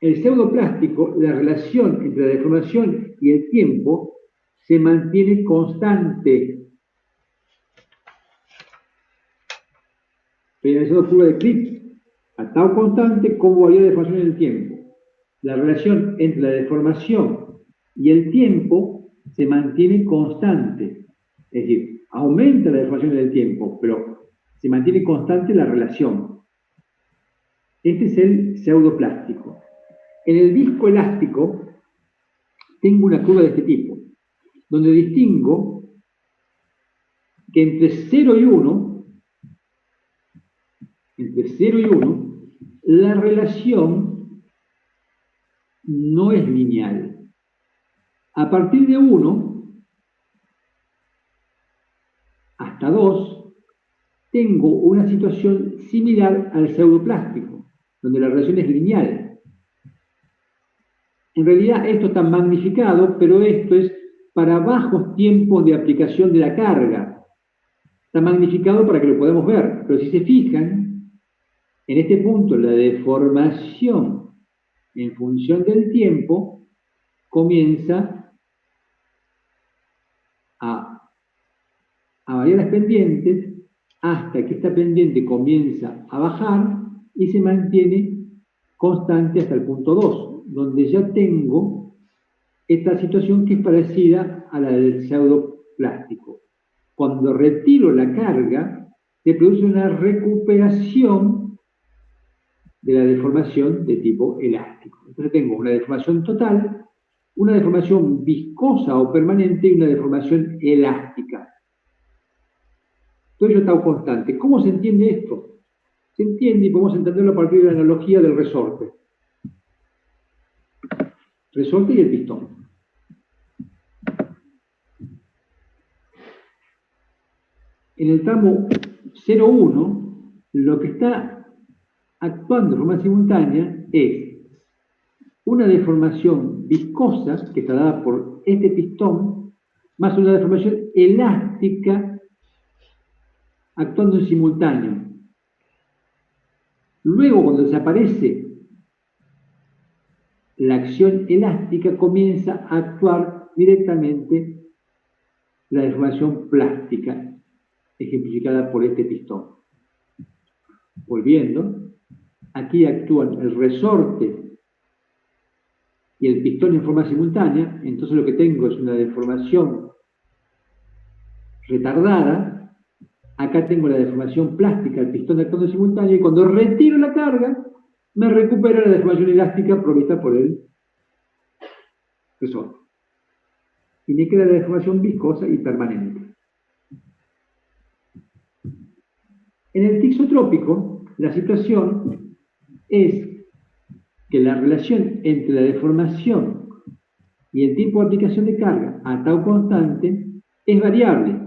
El pseudoplástico, la relación entre la deformación y el tiempo se mantiene constante. Estoy analizando la curva de Cribb a tau constante, cómo varía la deformación en el tiempo. La relación entre la deformación y el tiempo se mantiene constante. Es decir, aumenta la deformación en el tiempo, pero se mantiene constante la relación. Este es el pseudoplástico. En el viscoelástico tengo una curva de este tipo, donde distingo que entre 0 y 1, la relación no es lineal. A partir de 1 hasta 2, tengo una situación similar al pseudoplástico, donde la relación es lineal. En realidad esto está magnificado, pero esto es para bajos tiempos de aplicación de la carga. Está magnificado para que lo podamos ver, pero si se fijan, en este punto la deformación en función del tiempo comienza a variar las pendientes hasta que esta pendiente comienza a bajar y se mantiene constante hasta el punto 2, donde ya tengo esta situación que es parecida a la del pseudoplástico. Cuando retiro la carga, se produce una recuperación de la deformación de tipo elástico. Entonces tengo una deformación total, una deformación viscosa o permanente y una deformación elástica. Todo ello está constante. ¿Cómo se entiende esto? Se entiende y podemos entenderlo a partir de la analogía del resorte. Resorte y el pistón. En el tramo 0,1, lo que está actuando de forma simultánea es una deformación viscosa, que está dada por este pistón, más una deformación elástica actuando en simultáneo. Luego, cuando desaparece la acción elástica, comienza a actuar directamente la deformación plástica, ejemplificada por este pistón. Volviendo, aquí actúan el resorte y el pistón en forma simultánea, entonces lo que tengo es una deformación retardada. Acá tengo la deformación plástica, el pistón actuando en simultáneo, y cuando retiro la carga, me recupera la deformación elástica provista por el resort. Y me queda la deformación viscosa y permanente. En el tixotrópico, la situación es que la relación entre la deformación y el tiempo de aplicación de carga a tau constante es variable,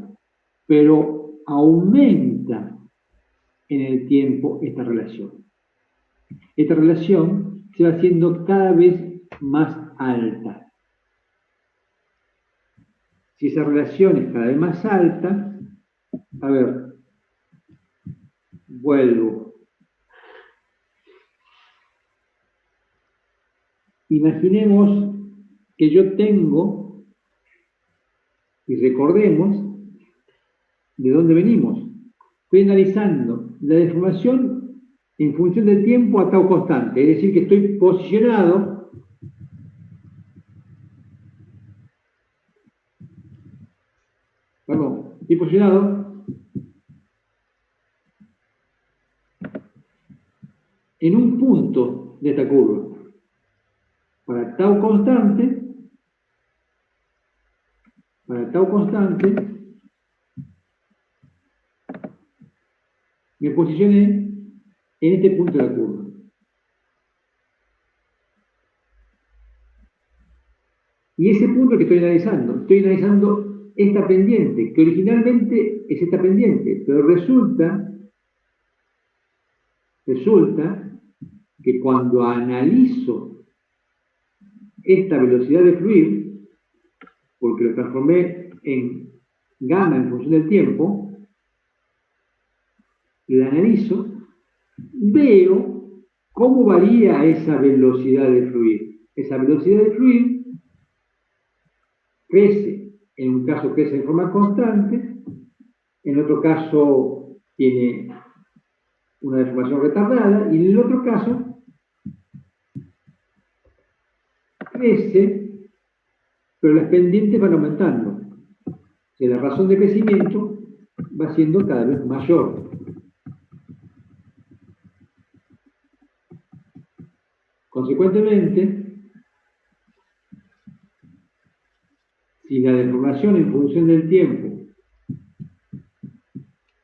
pero aumenta en el tiempo esta relación. Esta relación se va haciendo cada vez más alta. Si esa relación es cada vez más alta, a ver, vuelvo. Imaginemos que yo tengo, y recordemos de dónde venimos. Estoy analizando la deformación en función del tiempo a tau constante, es decir, que estoy posicionado en un punto de esta curva. Para tau constante, me posicioné en este punto de la curva. Y ese punto que estoy analizando esta pendiente, que originalmente es esta pendiente, pero resulta que cuando analizo esta velocidad de fluir, porque lo transformé en gamma en función del tiempo, la analizo, veo cómo varía esa velocidad de fluir. Esa velocidad de fluir crece, en un caso crece en forma constante, en otro caso tiene una deformación retardada, y en el otro caso crece, pero las pendientes van aumentando. O sea, la razón de crecimiento va siendo cada vez mayor. Consecuentemente, si la deformación en función del tiempo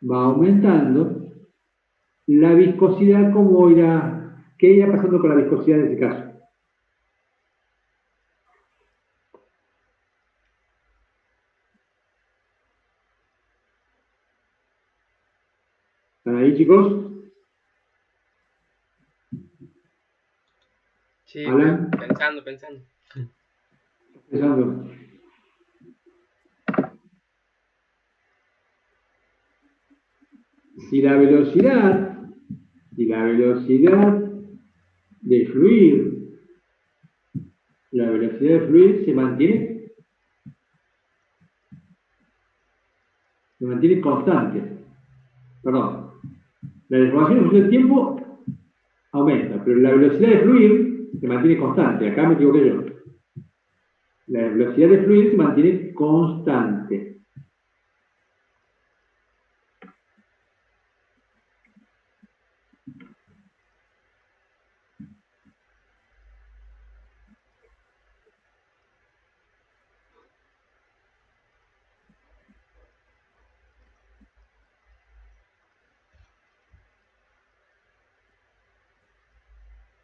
va aumentando, la viscosidad, ¿cómo irá? ¿Qué irá pasando con la viscosidad en ese caso? ¿Están ahí, chicos? Sí, ¿Alan? Pensando. Si la velocidad de fluir, se mantiene constante. Perdón. La deformación en función del tiempo aumenta, pero la velocidad de fluir se mantiene constante. Acá me equivoqué yo. La velocidad de fluir se mantiene constante.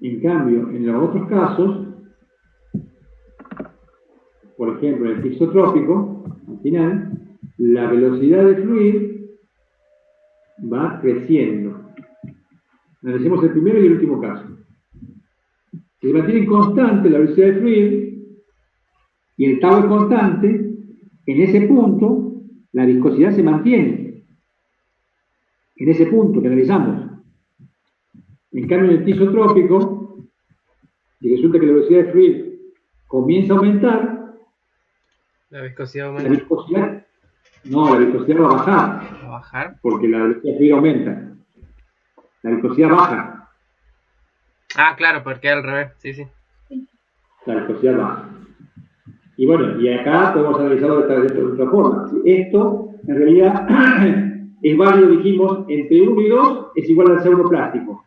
En cambio, en los otros casos, por ejemplo, en el tixotrópico, al final, la velocidad de fluir va creciendo. Analicemos el primero y el último caso. Si se mantiene constante la velocidad de fluir y el tau es constante, en ese punto la viscosidad se mantiene. En ese punto que analizamos. En cambio, en el tixotrópico, si resulta que la velocidad de fluir comienza a aumentar, La viscosidad la viscosidad va a bajar. ¿Va a bajar? Porque la velocidad de fluir aumenta. La viscosidad baja. Ah, claro, porque al revés, sí. La viscosidad baja. Y bueno, y acá podemos analizarlo de otra forma. Esto, en realidad, es válido, dijimos, entre 1 y 2 es igual al sauroplástico.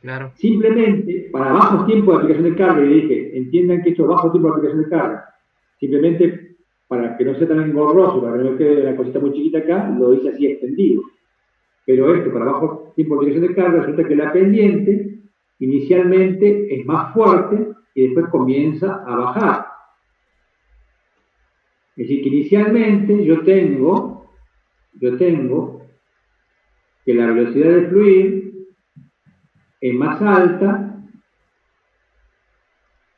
Claro. Simplemente, para bajos tiempos de aplicación de carga, y dije, entiendan que esto es bajo tiempo de aplicación de carga, simplemente para que no sea tan engorroso, para que no quede la cosita muy chiquita acá, lo hice así extendido. Pero esto, para bajo tiempo de aplicación de carga, resulta que la pendiente inicialmente es más fuerte y después comienza a bajar. Es decir, que inicialmente yo tengo que la velocidad de fluir es más alta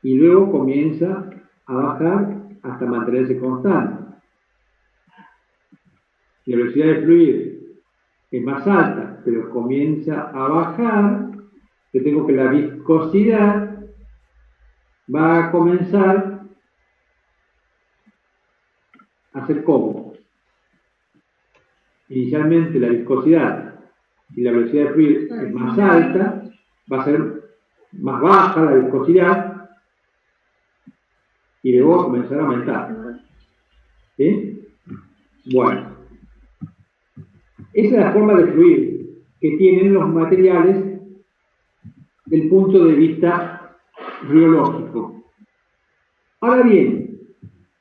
y luego comienza a bajar hasta mantenerse constante. Si la velocidad de fluir es más alta, pero comienza a bajar, yo tengo que la viscosidad va a comenzar a ser como. Inicialmente la viscosidad, si la velocidad de fluir es más alta, va a ser más baja la viscosidad y luego comenzar a aumentar. ¿Sí? Bueno, esa es la forma de fluir que tienen los materiales del punto de vista riológico. Ahora bien,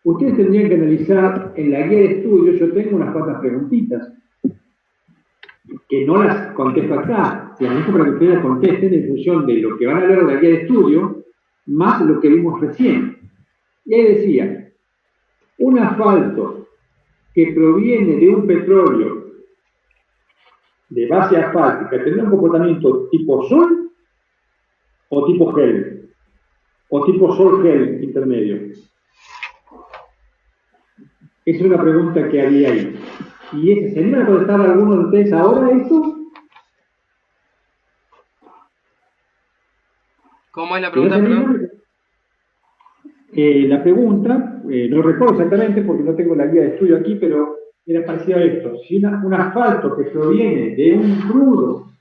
ustedes tendrían que analizar en la guía de estudio, yo tengo unas cuantas preguntitas que no las contesto acá, las dejo para que ustedes las contesten en función de lo que van a ver en la guía de estudio, más lo que vimos recién. Y ahí decía, un asfalto que proviene de un petróleo de base asfáltica tendrá un comportamiento tipo sol o tipo gel, o tipo sol-gel intermedio. Esa es una pregunta que había ahí. ¿Y se anima a contestar a alguno de ustedes ahora esto? ¿Cómo es la pregunta, perdón? La pregunta, no recuerdo exactamente porque no tengo la guía de estudio aquí, pero era parecida a esto. Si un asfalto que proviene de un crudo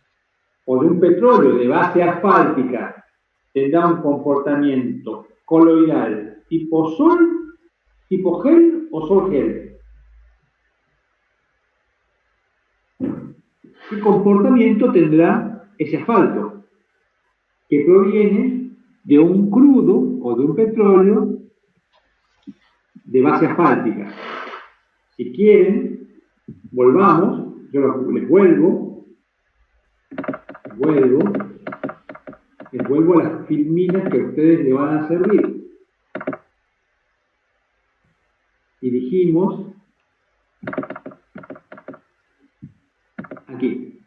o de un petróleo de base asfáltica tendrá un comportamiento coloidal tipo sol, tipo gel o sol-gel. ¿Qué comportamiento tendrá ese asfalto? Que proviene de un crudo o de un petróleo de base asfáltica. Si quieren, volvamos, yo les vuelvo a las filminas que a ustedes le van a servir. Y dijimos, aquí,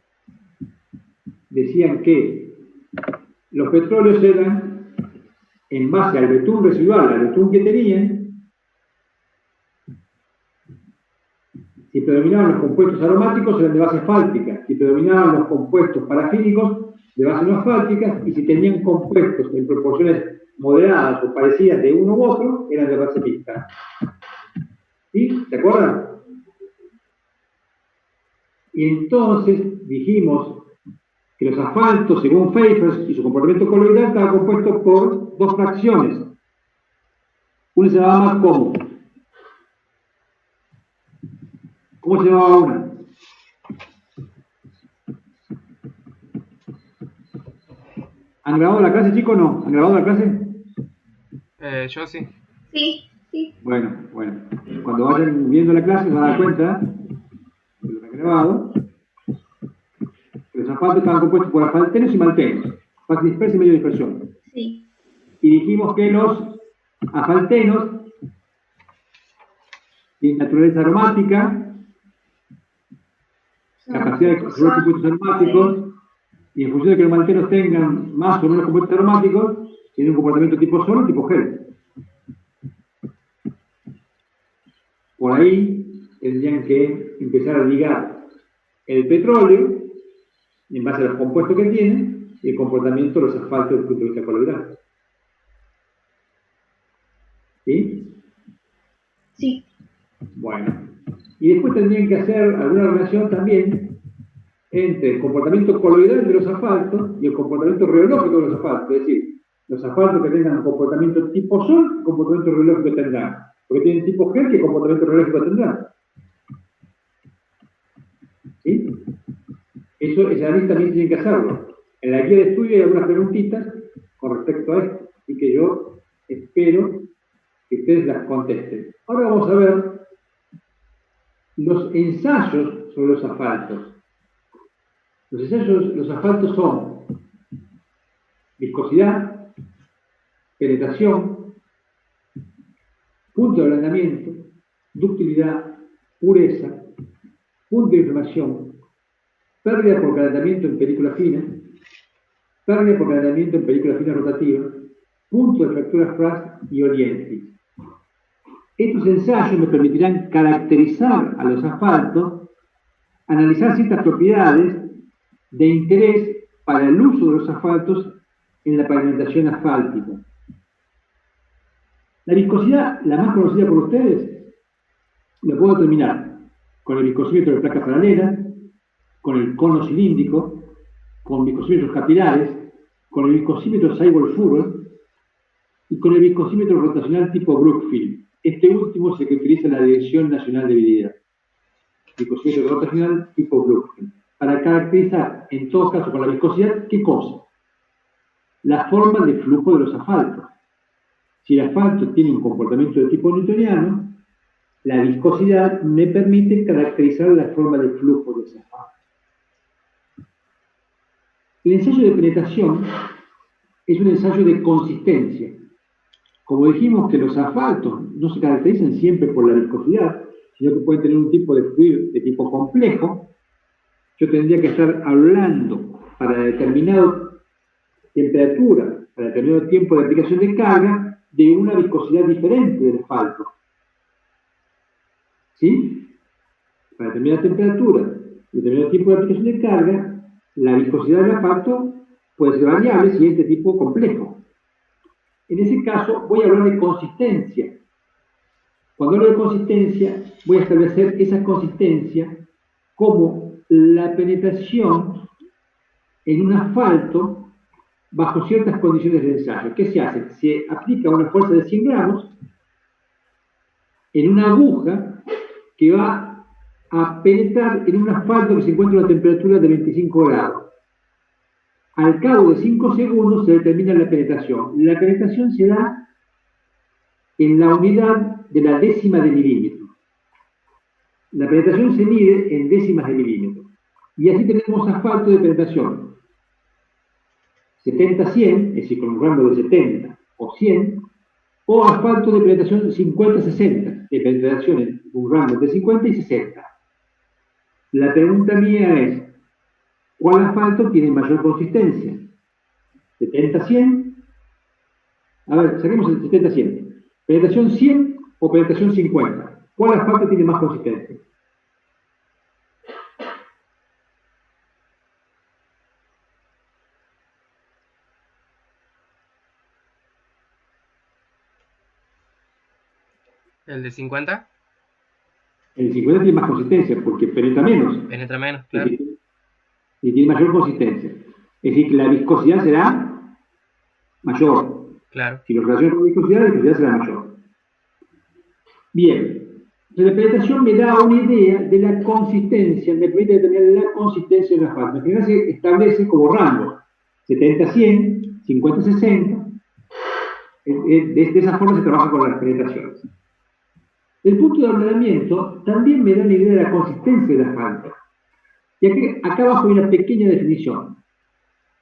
decían que los petróleos eran en base al betún residual, al betún que tenían. Si predominaban los compuestos aromáticos, eran de base asfáltica. Si predominaban los compuestos parafínicos, de base no asfálticas. Y si tenían compuestos en proporciones moderadas o parecidas de uno u otro, eran de base mixta. ¿Sí? ¿Se acuerdan? Y entonces dijimos que los asfaltos, según Pfeiffer y su comportamiento coloidal, estaban compuestos por dos fracciones. Una se llamaba ¿cómo? ¿Cómo se llamaba una? ¿Han grabado la clase, chicos, o no? ¿Han grabado la clase? Yo sí. Sí. Bueno. Cuando vayan viendo la clase se van a dar cuenta de lo que han grabado. Los asfaltos estaban compuestos por asfaltenos y maltenos. Fase dispersa y medio dispersión. Sí. Y dijimos que los asfaltenos tienen naturaleza aromática, capacidad de conservar compuestos aromáticos, y en función de que los maltenos tengan más o menos compuestos aromáticos, tienen un comportamiento tipo sol o tipo gel. Por ahí tendrían que empezar a ligar el petróleo en base a los compuestos que tienen y el comportamiento de los asfaltos desde el punto de vista coloidal. ¿Sí? Sí. Bueno. Y después tendrían que hacer alguna relación también entre el comportamiento coloidal de los asfaltos y el comportamiento reológico de los asfaltos. Es decir, los asfaltos que tengan un comportamiento tipo sol, ¿qué comportamiento reológico tendrán? Porque tienen tipo gel, ¿qué comportamiento reológico tendrán? ¿Sí? Eso, esa lista también tienen que hacerlo. En la guía de estudio hay algunas preguntitas con respecto a esto, así que yo espero que ustedes las contesten. Ahora vamos a ver los ensayos sobre los asfaltos. Los ensayos, los asfaltos son viscosidad, penetración, punto de ablandamiento, ductilidad, pureza, punto de inflamación, pérdida por calentamiento en película fina, pérdida por calentamiento en película fina rotativa, punto de fractura Fras y orientis. Estos ensayos me permitirán caracterizar a los asfaltos, analizar ciertas propiedades de interés para el uso de los asfaltos en la pavimentación asfáltica. La viscosidad, la más conocida por ustedes, la puedo determinar con el viscosímetro de placa paralela, con el cono cilíndrico, con viscosímetros capilares, con el viscosímetro Seibel-Furel y con el viscosímetro rotacional tipo Brookfield. Este último es el que utiliza la Dirección Nacional de Vialidad. Viscosímetro rotacional tipo Brookfield. Para caracterizar, en todo caso, con la viscosidad, ¿qué cosa? La forma de flujo de los asfaltos. Si el asfalto tiene un comportamiento de tipo newtoniano, la viscosidad me permite caracterizar la forma de flujo de ese asfalto. El ensayo de penetración es un ensayo de consistencia. Como dijimos que los asfaltos no se caracterizan siempre por la viscosidad, sino que pueden tener un tipo de fluido de tipo complejo, yo tendría que estar hablando para determinada temperatura, para determinado tiempo de aplicación de carga, de una viscosidad diferente del asfalto. ¿Sí? Para determinada temperatura, determinado tiempo de aplicación de carga, la viscosidad del asfalto puede ser variable si es de tipo complejo. En ese caso, voy a hablar de consistencia. Cuando hablo de consistencia, voy a establecer esa consistencia como la penetración en un asfalto bajo ciertas condiciones de ensayo. ¿Qué se hace? Se aplica una fuerza de 100 gramos en una aguja que va a penetrar en un asfalto que se encuentra a una temperatura de 25 grados. Al cabo de 5 segundos se determina la penetración. La penetración se da en la unidad de la décima de milímetro. La penetración se mide en décimas de milímetro. Y así tenemos asfalto de penetración 70-100, es decir, con un rango de 70 o 100, o asfalto de penetración 50-60, de penetración en un rango de 50 y 60. La pregunta mía es, ¿cuál asfalto tiene mayor consistencia? ¿70-100? A ver, saquemos el 70-100. ¿Penetración 100 o penetración 50? ¿Cuál asfalto tiene más consistencia? ¿El de 50? El 50 tiene más consistencia porque penetra menos. Penetra menos, claro. Y tiene mayor consistencia. Es decir, que la viscosidad será mayor. Claro. Si lo relaciono con la viscosidad será mayor. Bien. La penetración me da una idea de la consistencia, me permite determinar la consistencia de la asfalto. En general se establece como rango 70-100, 50-60. De esa forma se trabaja con las penetraciones. El punto de ablandamiento también me da una idea de la consistencia del asfalto. Y acá abajo hay una pequeña definición.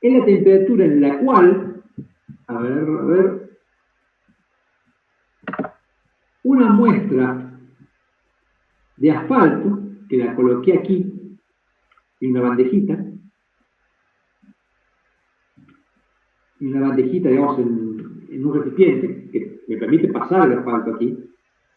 Es la temperatura en la cual, una muestra de asfalto, que la coloqué aquí, en una bandejita, digamos, en un recipiente, que me permite pasar el asfalto aquí,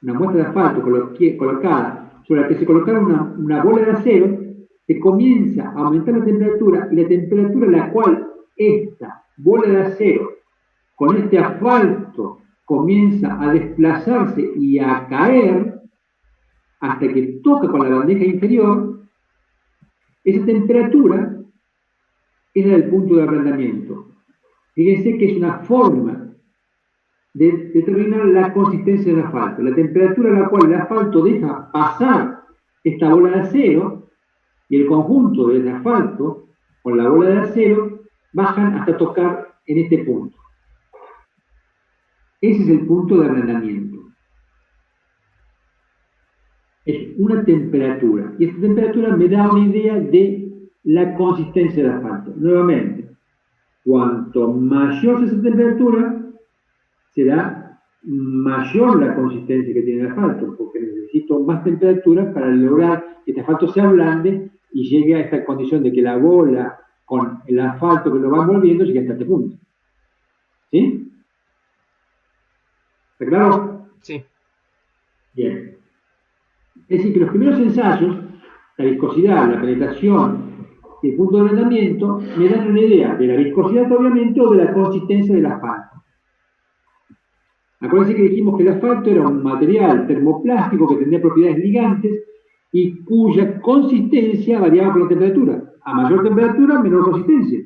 una muestra de asfalto colocada sobre la que se colocara una bola de acero, se comienza a aumentar la temperatura, y la temperatura a la cual esta bola de acero con este asfalto comienza a desplazarse y a caer hasta que toca con la bandeja inferior, esa temperatura es la del punto de ablandamiento. Fíjense que es una forma de determinar la consistencia del asfalto. La temperatura a la cual el asfalto deja pasar esta bola de acero y el conjunto del asfalto con la bola de acero bajan hasta tocar en este punto. Ese es el punto de arrendamiento. Es una temperatura. Y esta temperatura me da una idea de la consistencia del asfalto. Nuevamente, cuanto mayor sea esa temperatura, será mayor la consistencia que tiene el asfalto, porque necesito más temperatura para lograr que este asfalto se ablande y llegue a esta condición de que la bola con el asfalto que lo va envolviendo llegue hasta este punto. ¿Sí? ¿Está claro? Sí. Bien. Es decir, que los primeros ensayos, la viscosidad, la penetración y el punto de arrendamiento, me dan una idea de la viscosidad, obviamente, o de la consistencia del asfalto. Acuérdense que dijimos que el asfalto era un material termoplástico que tenía propiedades ligantes y cuya consistencia variaba con la temperatura. A mayor temperatura, menor consistencia.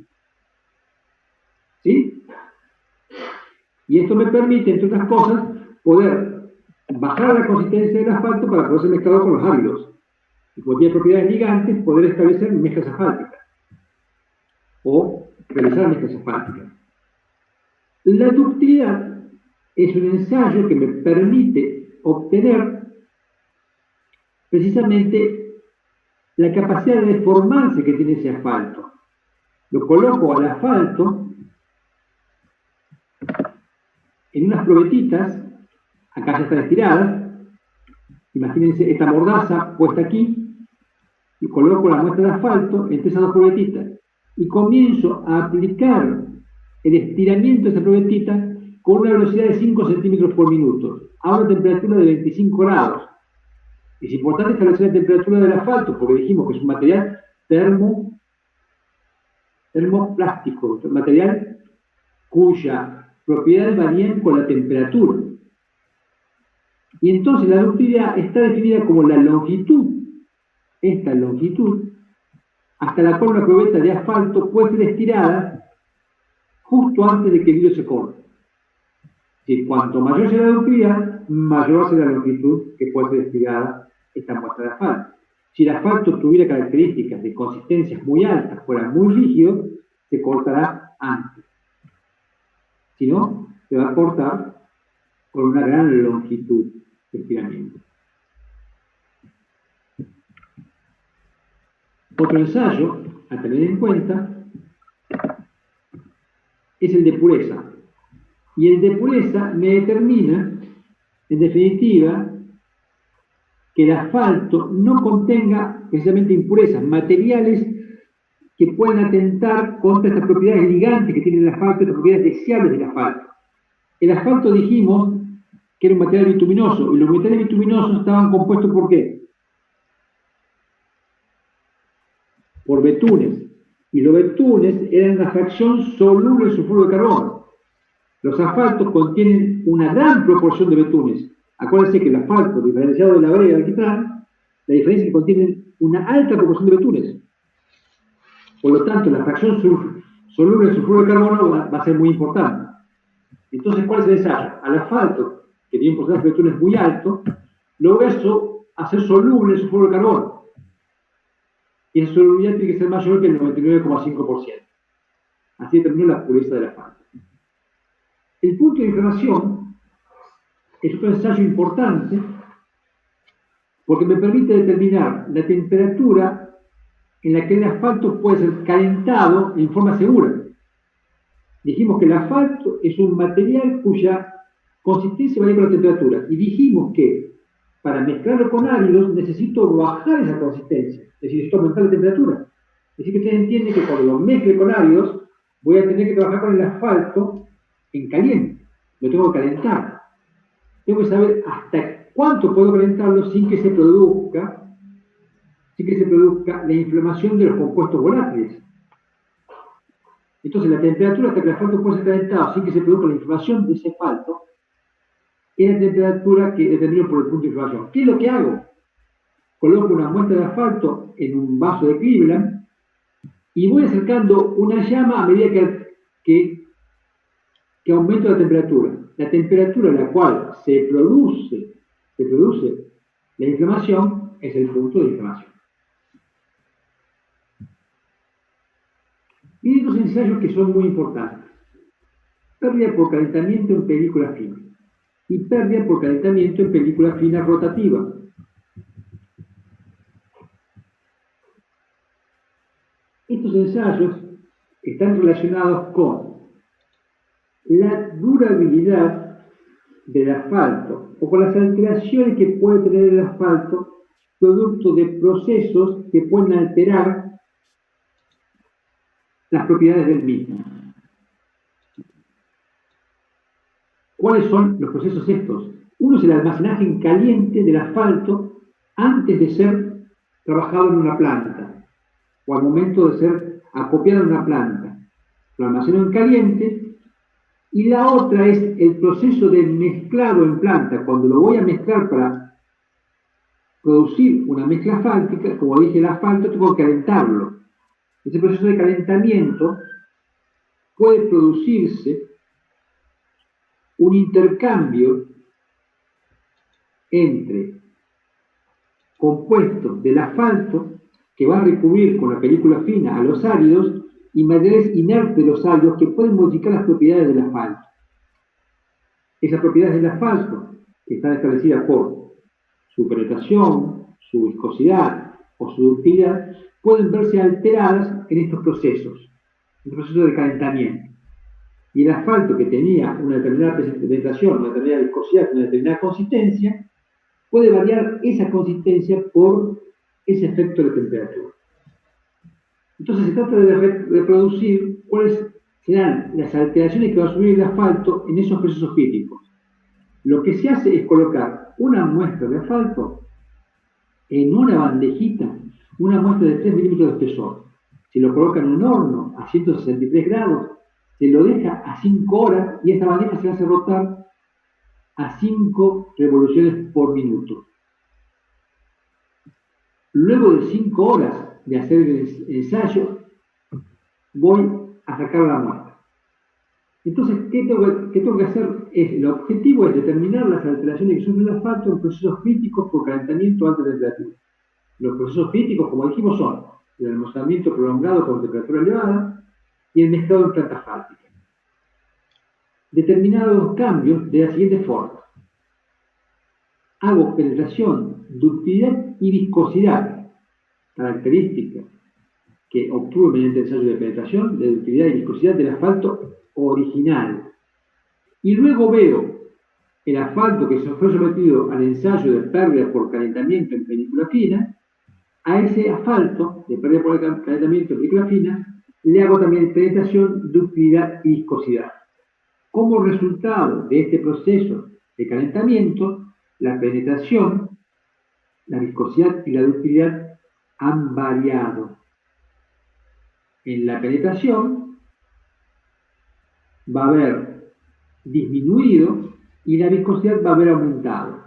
¿Sí? Y esto me permite, entre otras cosas, poder bajar la consistencia del asfalto para poder ser mezclado con los áridos. Y como tiene propiedades ligantes, poder establecer mezclas asfálticas. O realizar mezclas asfálticas. La ductilidad es un ensayo que me permite obtener precisamente la capacidad de deformarse que tiene ese asfalto. Lo coloco al asfalto en unas probetitas, acá ya están estiradas. Imagínense esta mordaza puesta aquí, y coloco la muestra de asfalto entre esas dos probetitas y comienzo a aplicar el estiramiento de esa probetita con una velocidad de 5 centímetros por minuto, a una temperatura de 25 grados. Es importante establecer la temperatura del asfalto, porque dijimos que es un material termoplástico, un material cuya propiedades varían con la temperatura. Y entonces la ductilidad está definida como la longitud, esta longitud, hasta la cual una probeta de asfalto puede ser estirada justo antes de que el vidrio se corte. Si cuanto mayor sea la ductilidad, mayor será la longitud que puede ser estirada esta muestra de asfalto. Si el asfalto tuviera características de consistencias muy altas, fuera muy rígido, se cortará antes. Si no, se va a cortar con una gran longitud de estiramiento. Otro ensayo a tener en cuenta es el de pureza. Y el de pureza me determina, en definitiva, que el asfalto no contenga precisamente impurezas, materiales que pueden atentar contra estas propiedades ligantes que tiene el asfalto, estas propiedades deseables del asfalto. El asfalto dijimos que era un material bituminoso, y los materiales bituminosos estaban compuestos ¿por qué? Por betunes. Y los betunes eran una fracción soluble en sulfuro de carbono. Los asfaltos contienen una gran proporción de betunes. Acuérdense que el asfalto, diferenciado de la brea y el alquitrán, la diferencia es que contienen una alta proporción de betunes. Por lo tanto, la fracción soluble en sulfuro de carbono va a ser muy importante. Entonces, ¿cuál es el ensayo? Al asfalto, que tiene un porcentaje de betunes muy alto, lo voy a hacer soluble en sulfuro de carbono. Y esa solubilidad tiene que ser mayor que el 99,5%. Así determino la pureza del asfalto. El punto de inflamación es otro ensayo importante porque me permite determinar la temperatura en la que el asfalto puede ser calentado en forma segura. Dijimos que el asfalto es un material cuya consistencia varía con la temperatura. Y dijimos que para mezclarlo con áridos necesito bajar esa consistencia, es decir, necesito aumentar la temperatura. Es decir, que ustedes entienden que cuando lo mezcle con áridos voy a tener que trabajar con el asfalto en caliente. Lo tengo que calentar. Tengo que saber hasta cuánto puedo calentarlo sin que se produzca la inflamación de los compuestos volátiles. Entonces, la temperatura hasta que el asfalto puede ser calentado sin que se produzca la inflamación de ese asfalto es la temperatura que determino por el punto de inflamación. ¿Qué es lo que hago? Coloco una muestra de asfalto en un vaso de Cleveland y voy acercando una llama a medida que aumento la temperatura. La temperatura a la cual se produce la inflamación es el punto de inflamación. Y hay dos ensayos que son muy importantes. Pérdida por calentamiento en película fina y pérdida por calentamiento en película fina rotativa. Estos ensayos están relacionados con la durabilidad del asfalto o con las alteraciones que puede tener el asfalto producto de procesos que pueden alterar las propiedades del mismo. ¿Cuáles son los procesos estos? Uno es el almacenaje en caliente del asfalto antes de ser trabajado en una planta o al momento de ser acopiado en una planta. Lo almaceno en caliente. Y la otra es el proceso de mezclado en planta. Cuando lo voy a mezclar para producir una mezcla asfáltica, como dije, el asfalto tengo que calentarlo. Ese proceso de calentamiento puede producirse un intercambio entre compuestos del asfalto que va a recubrir con la película fina a los áridos y materiales inertes de los áridos que pueden modificar las propiedades del asfalto. Esas propiedades del asfalto, que están establecidas por su penetración, su viscosidad o su ductilidad, pueden verse alteradas en estos procesos de calentamiento. Y el asfalto que tenía una determinada penetración, una determinada viscosidad, una determinada consistencia, puede variar esa consistencia por ese efecto de temperatura. Entonces se trata de reproducir cuáles serán las alteraciones que va a sufrir el asfalto en esos procesos físicos. Lo que se hace es colocar una muestra de asfalto en una bandejita, una muestra de 3 milímetros de espesor. Se lo coloca en un horno a 163 grados, se lo deja a 5 horas y esta bandeja se hace rotar a 5 revoluciones por minuto. Luego de 5 horas de hacer el ensayo, voy a sacar la muestra. Entonces, ¿qué tengo que hacer? El objetivo es determinar las alteraciones que sufre el asfalto en procesos críticos por calentamiento a alta temperatura. Los procesos críticos, como dijimos, son el almacenamiento prolongado con temperatura elevada y el mezclado en planta asfáltica. Determinados cambios de la siguiente forma. Hago penetración, ductilidad y viscosidad, características que obtuve mediante el ensayo de penetración, de ductilidad y viscosidad del asfalto original. Y luego veo el asfalto que se fue sometido al ensayo de pérdida por calentamiento en película fina. A ese asfalto de pérdida por calentamiento en película fina le hago también penetración, ductilidad y viscosidad. Como resultado de este proceso de calentamiento, la penetración, la viscosidad y la ductilidad han variado. En la penetración va a haber disminuido y la viscosidad va a haber aumentado.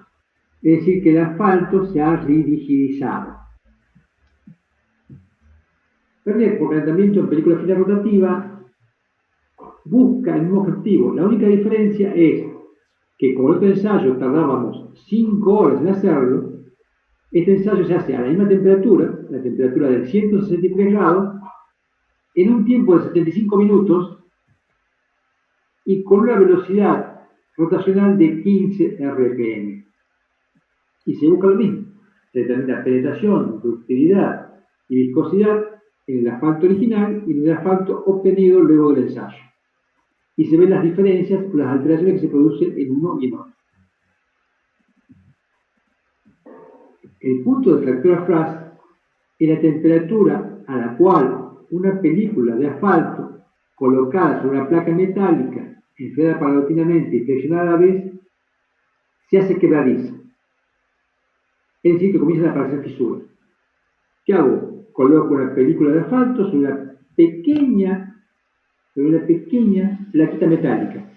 Es decir, que el asfalto se ha rigidizado. Pérdida por calentamiento en película fina rotativa busca el mismo objetivo. La única diferencia es que como este ensayo tardábamos 5 horas en hacerlo, este ensayo se hace a la misma temperatura, la temperatura de 163 grados, en un tiempo de 75 minutos y con una velocidad rotacional de 15 RPM. Y se busca lo mismo. Se determina penetración, ductilidad y viscosidad en el asfalto original y en el asfalto obtenido luego del ensayo. Y se ven las diferencias por las alteraciones que se producen en uno y en otro. El punto de fractura Fras es la temperatura a la cual una película de asfalto colocada sobre una placa metálica, enfriada paulatinamente y flexionada a la vez, se hace quebradiza. Es decir, que comienzan a aparecer fisuras. ¿Qué hago? Coloco una película de asfalto sobre una pequeña plaquita metálica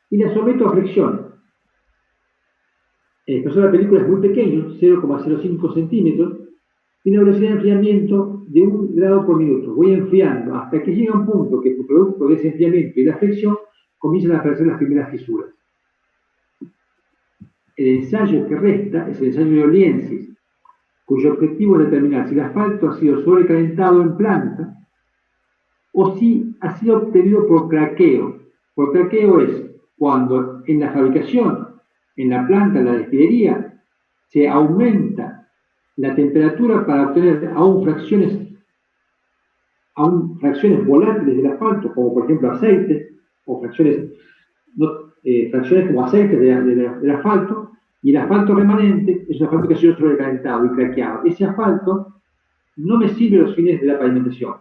y la someto a flexión. El espesor de la película es muy pequeño, 0,05 centímetros, y una velocidad de enfriamiento de 1 grado por minuto. Voy enfriando hasta que llega un punto que, por producto de ese enfriamiento y la flexión, comienzan a aparecer las primeras fisuras. El ensayo que resta es el ensayo de Oliensis, cuyo objetivo es determinar si el asfalto ha sido sobrecalentado en planta o si ha sido obtenido por craqueo. Por craqueo es cuando en la fabricación, en la planta, en la destilería, se aumenta la temperatura para obtener aún fracciones volátiles del asfalto, como por ejemplo aceites, o fracciones como aceites del asfalto, y el asfalto remanente es un asfalto que ha sido sobrecalentado y craqueado. Ese asfalto no me sirve a los fines de la pavimentación.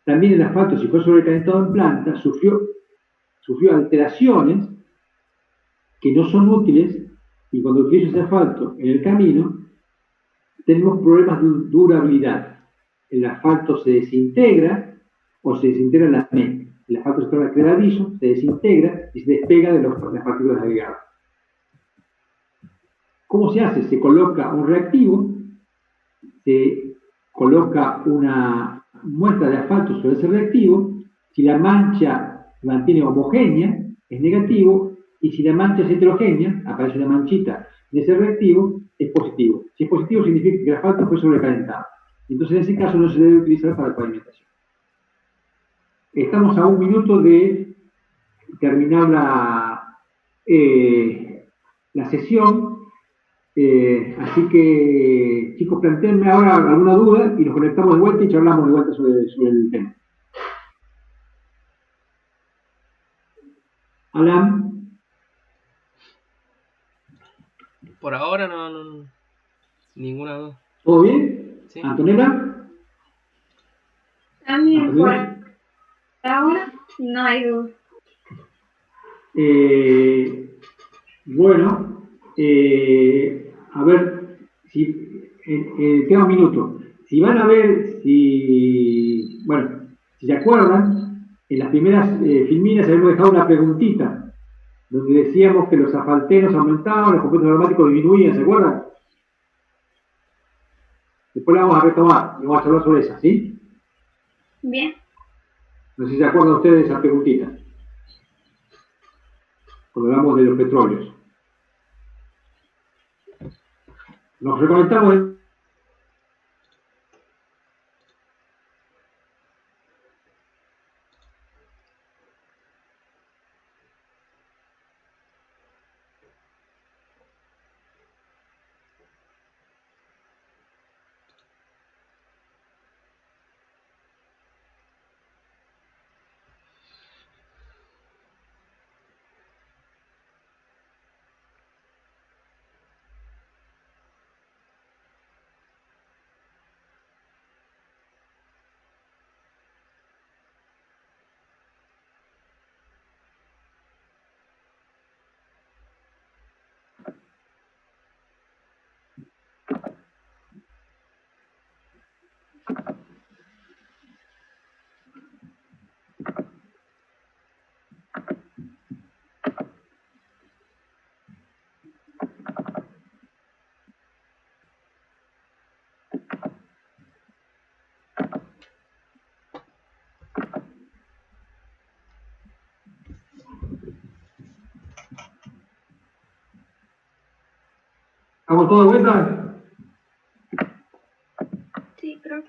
También el asfalto, si fue sobrecalentado en planta, sufrió alteraciones que no son útiles, y cuando utilizo ese asfalto en el camino, tenemos problemas de durabilidad. El asfalto se desintegra o se desintegra la mezcla. El asfalto se torna quebradizo, se desintegra y se despega de las partículas agregadas. ¿Cómo se hace? Se coloca un reactivo, se coloca una muestra de asfalto sobre ese reactivo. Si la mancha se mantiene homogénea, es negativo, y si la mancha es heterogénea, aparece una manchita en ese reactivo, es positivo. Si es positivo, significa que el asfalto fue sobrecalentado. Entonces, en ese caso, no se debe utilizar para pavimentación. Estamos a 1 minuto de terminar la sesión. Así que, chicos, planteenme ahora alguna duda y nos conectamos de vuelta y charlamos de vuelta sobre el tema. Alan. Por ahora no ninguna duda. ¿Todo bien? Sí. ¿Antonella? También por ahora no hay duda. Bueno, a ver, si queda 1 minuto. Si van a ver, si se acuerdan, en las primeras filminas habíamos dejado una preguntita donde decíamos que los asfalteros aumentaban, los compuestos aromáticos disminuían, ¿se acuerdan? Después la vamos a retomar y vamos a hablar sobre esa, ¿sí? Bien. No sé si se acuerdan ustedes de esa preguntita, cuando hablamos de los petróleos. Nos reconectamos. ¿Estamos todos de vuelta? Sí, creo.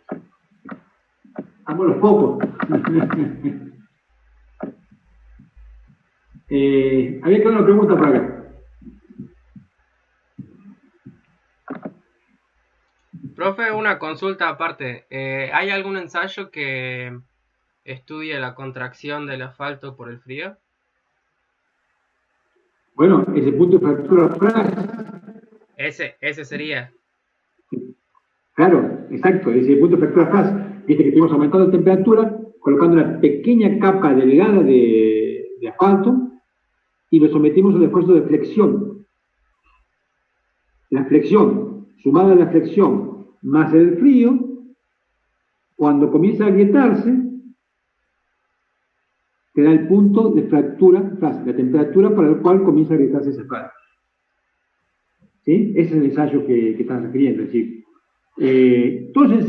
Estamos los pocos. Había que una pregunta para acá. Profe, una consulta aparte. ¿Hay algún ensayo que estudie la contracción del asfalto por el frío? Bueno, ese punto de fractura Fras. Ese sería. Claro, exacto, ese punto de fractura Fras. Viste que estuvimos aumentando la temperatura, colocando una pequeña capa delgada de asfalto y lo sometimos a un esfuerzo de flexión. La flexión, sumada a la flexión más el frío, cuando comienza a agrietarse, te da el punto de fractura Fras, la temperatura para el cual comienza a agrietarse ese asfalto. ¿Sí? Ese es el ensayo que estás refiriendo. Es decir, todos los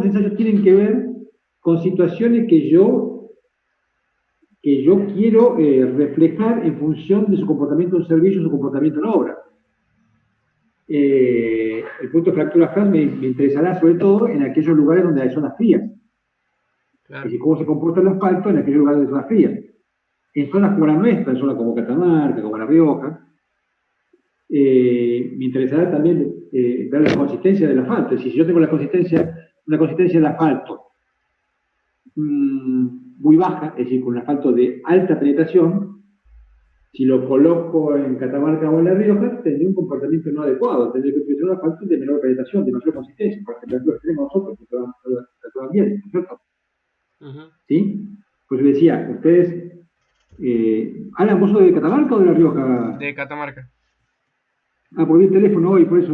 ensayos tienen que ver con situaciones que yo quiero reflejar en función de su comportamiento en servicio, su comportamiento en obra. El punto de fractura Fras me interesará sobre todo en aquellos lugares donde hay zonas frías. Claro. Es decir, cómo se comporta el asfalto en aquellos lugares de zona fría. En zonas como la nuestra, en zonas como Catamarca, como La Rioja, me interesará también ver la consistencia del asfalto. Es decir, si yo tengo una consistencia del asfalto muy baja, es decir, con un asfalto de alta penetración, si lo coloco en Catamarca o en La Rioja, tendría un comportamiento no adecuado, tendría que utilizar un asfalto de menor penetración, de mayor consistencia, porque lo tenemos nosotros, que todo bien, ¿no es cierto? ¿Sí? Pues le decía, ustedes, Alan, ¿vos sos de Catamarca o de La Rioja? De Catamarca. Porque vi el teléfono hoy, por eso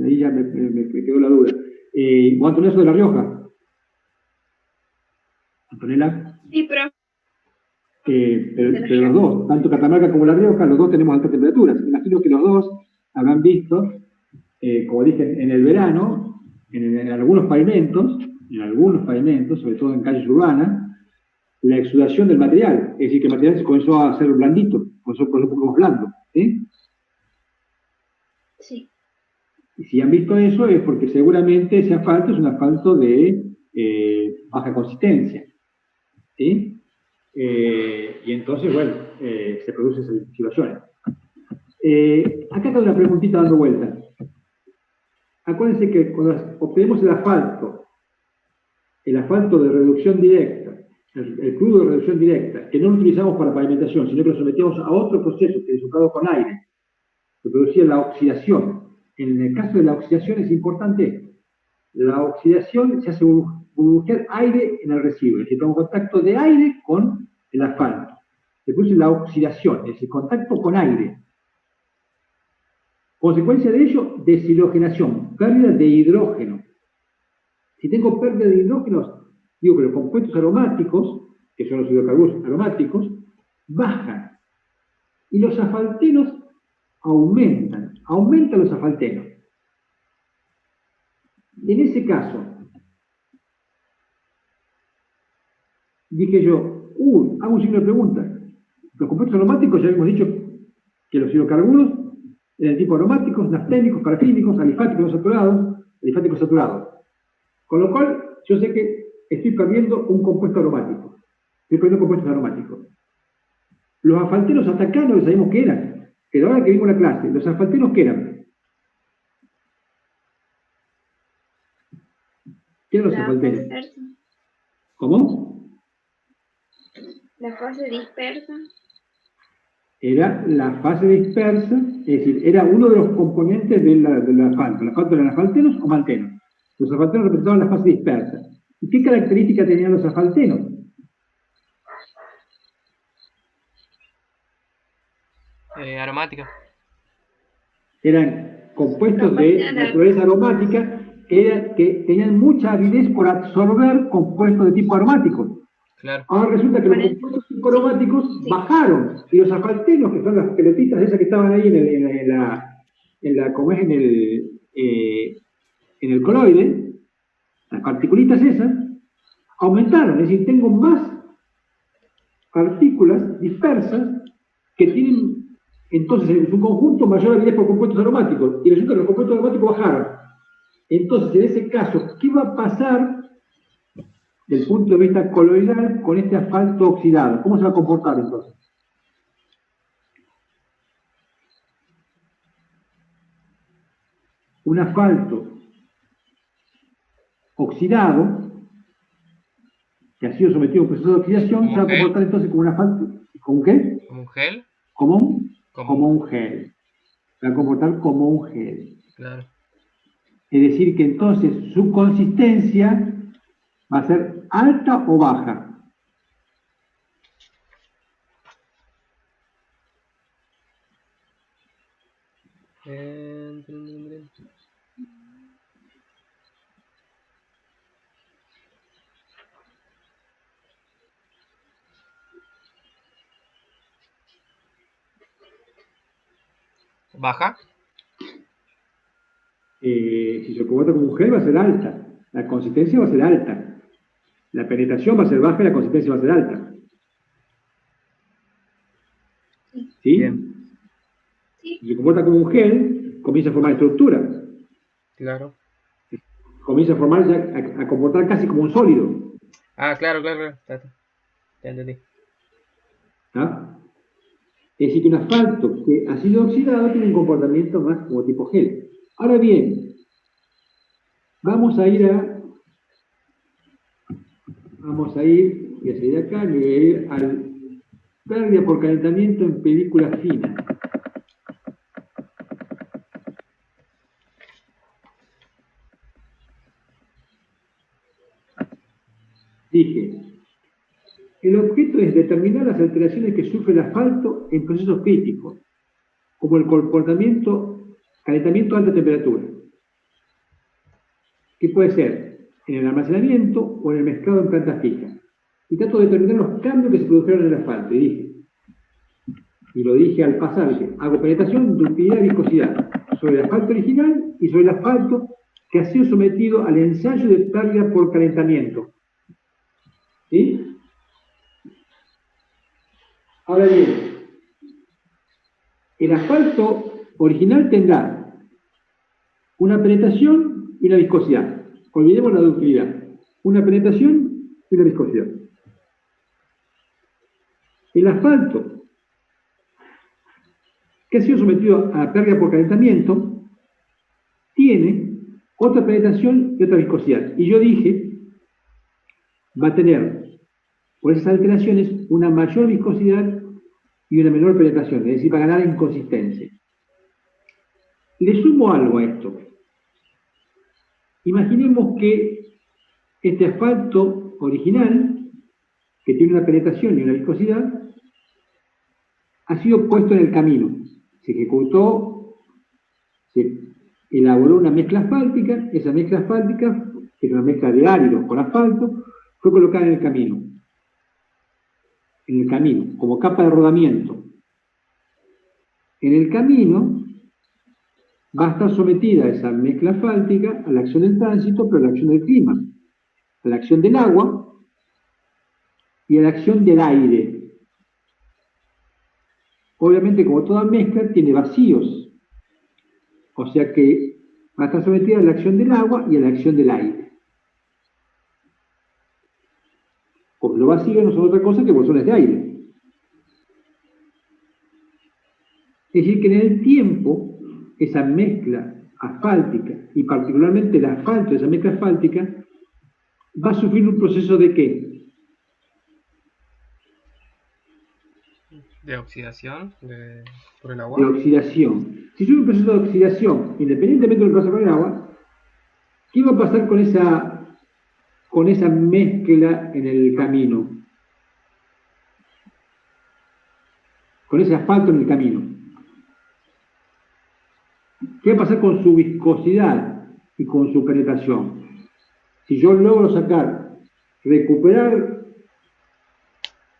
ahí ya me quedó la duda. ¿Vos, Antonella, sos de La Rioja? ¿Antonella? Sí, pero Pero los dos, tanto Catamarca como La Rioja, los dos tenemos altas temperaturas. Imagino que los dos habrán visto, como dije, en el verano, en algunos pavimentos, sobre todo en calles urbanas, la exudación del material. Es decir, que el material se comenzó a hacer blandito, comenzó a ser un poco más blando. ¿Sí? Sí. Y si han visto eso es porque seguramente ese asfalto es un asfalto de baja consistencia. ¿Sí? Y entonces, bueno, se producen esas situaciones. Acá está una preguntita dando vuelta. Acuérdense que cuando obtenemos el asfalto de reducción directa, el crudo de reducción directa, que no lo utilizamos para pavimentación, sino que lo sometemos a otro proceso que es socado con aire, que producía la oxidación. En el caso de la oxidación es importante esto. La oxidación se hace burbujear aire en el residuo, es decir, tengo contacto de aire con el asfalto. Se produce la oxidación, es decir, contacto con aire. Consecuencia de ello, deshilogenación, pérdida de hidrógeno. Si tengo pérdida de hidrógenos, digo que los compuestos aromáticos, que son los hidrocarburos aromáticos, bajan. Y los asfaltenos aumentan los asfaltenos. En ese caso, dije yo, hago un signo de pregunta. Los compuestos aromáticos ya hemos dicho que los hidrocarburos eran tipo aromáticos, nafténicos, parafínicos, alifáticos saturados. Con lo cual, yo sé que estoy perdiendo un compuesto aromático. Estoy perdiendo compuestos aromáticos. Los asfaltenos hasta acá no sabemos qué eran. Pero ahora que vimos la clase, ¿los asfaltenos qué eran? ¿Qué eran los asfaltenos? Dispersa. ¿Cómo? La fase dispersa. Era la fase dispersa, es decir, era uno de los componentes del asfalto. ¿El asfalto eran asfaltenos o maltenos? Los asfaltenos representaban la fase dispersa. ¿Y qué características tenían los asfaltenos? Aromática. Eran compuestos de naturaleza aromática que tenían mucha avidez por absorber compuestos de tipo aromático. Claro. Ahora resulta que los compuestos aromáticos bajaron y los asfaltenos, que son las pelotitas esas que estaban ahí en el coloide, las particulitas esas, aumentaron. Es decir, tengo más partículas dispersas que tienen entonces en su conjunto mayor avidez por compuestos aromáticos. Y resulta que los compuestos aromáticos bajaron. Entonces, en ese caso, ¿qué va a pasar desde el punto de vista coloidal con este asfalto oxidado? ¿Cómo se va a comportar entonces? Un asfalto oxidado, que ha sido sometido a un proceso de oxidación, se va a comportar entonces como un asfalto. ¿Con qué? ¿Como un gel? Como un gel. Se va a comportar como un gel. Claro. Es decir, que entonces su consistencia va a ser alta o baja. ¿Baja? Si se comporta como un gel va a ser alta. La consistencia va a ser alta. La penetración va a ser baja y la consistencia va a ser alta. ¿Sí? Bien. Si se comporta como un gel, comienza a formar estructura. Claro. Comienza a comportar casi como un sólido. Ah, claro, claro, claro. Ya entendí. ¿Ah? Es decir, que un asfalto que ha sido oxidado tiene un comportamiento más como tipo gel. Ahora bien, vamos a ir, y a seguir acá, y voy a ir al pérdida por calentamiento en película fina. Dije, el objeto es determinar las alteraciones que sufre el asfalto en procesos críticos, como el calentamiento a alta temperatura, que puede ser en el almacenamiento o en el mezclado en planta fija. Y trato de determinar los cambios que se produjeron en el asfalto. Y lo dije al pasar, hago penetración, ductilidad y viscosidad sobre el asfalto original y sobre el asfalto que ha sido sometido al ensayo de pérdida por calentamiento. ¿Sí? Ahora bien, el asfalto original tendrá una penetración y una viscosidad. Olvidemos la ductilidad. Una penetración y una viscosidad. El asfalto que ha sido sometido a pérdida por calentamiento tiene otra penetración y otra viscosidad. Y yo dije, va a tener, por esas alteraciones, una mayor viscosidad y una menor penetración, es decir, va a ganar en consistencia. Le sumo algo a esto. Imaginemos que este asfalto original, que tiene una penetración y una viscosidad, ha sido puesto en el camino. Se ejecutó, se elaboró una mezcla asfáltica, esa mezcla asfáltica, que es una mezcla de áridos con asfalto, fue colocada en el camino, como capa de rodamiento. En el camino va a estar sometida esa mezcla asfáltica a la acción del tránsito, pero a la acción del clima, a la acción del agua y a la acción del aire. Obviamente, como toda mezcla, tiene vacíos, o sea que va a estar sometida a la acción del agua y a la acción del aire. Porque los vacíos no son otra cosa que bolsones de aire. Es decir, que en el tiempo, esa mezcla asfáltica, y particularmente el asfalto de esa mezcla asfáltica, va a sufrir un proceso de ¿qué? ¿De oxidación por el agua? De oxidación. Si sufre un proceso de oxidación, independientemente de lo que pasa con el agua, ¿qué va a pasar con esa mezcla en el camino? Con ese asfalto en el camino. ¿Qué va a pasar con su viscosidad y con su penetración? Si yo logro recuperar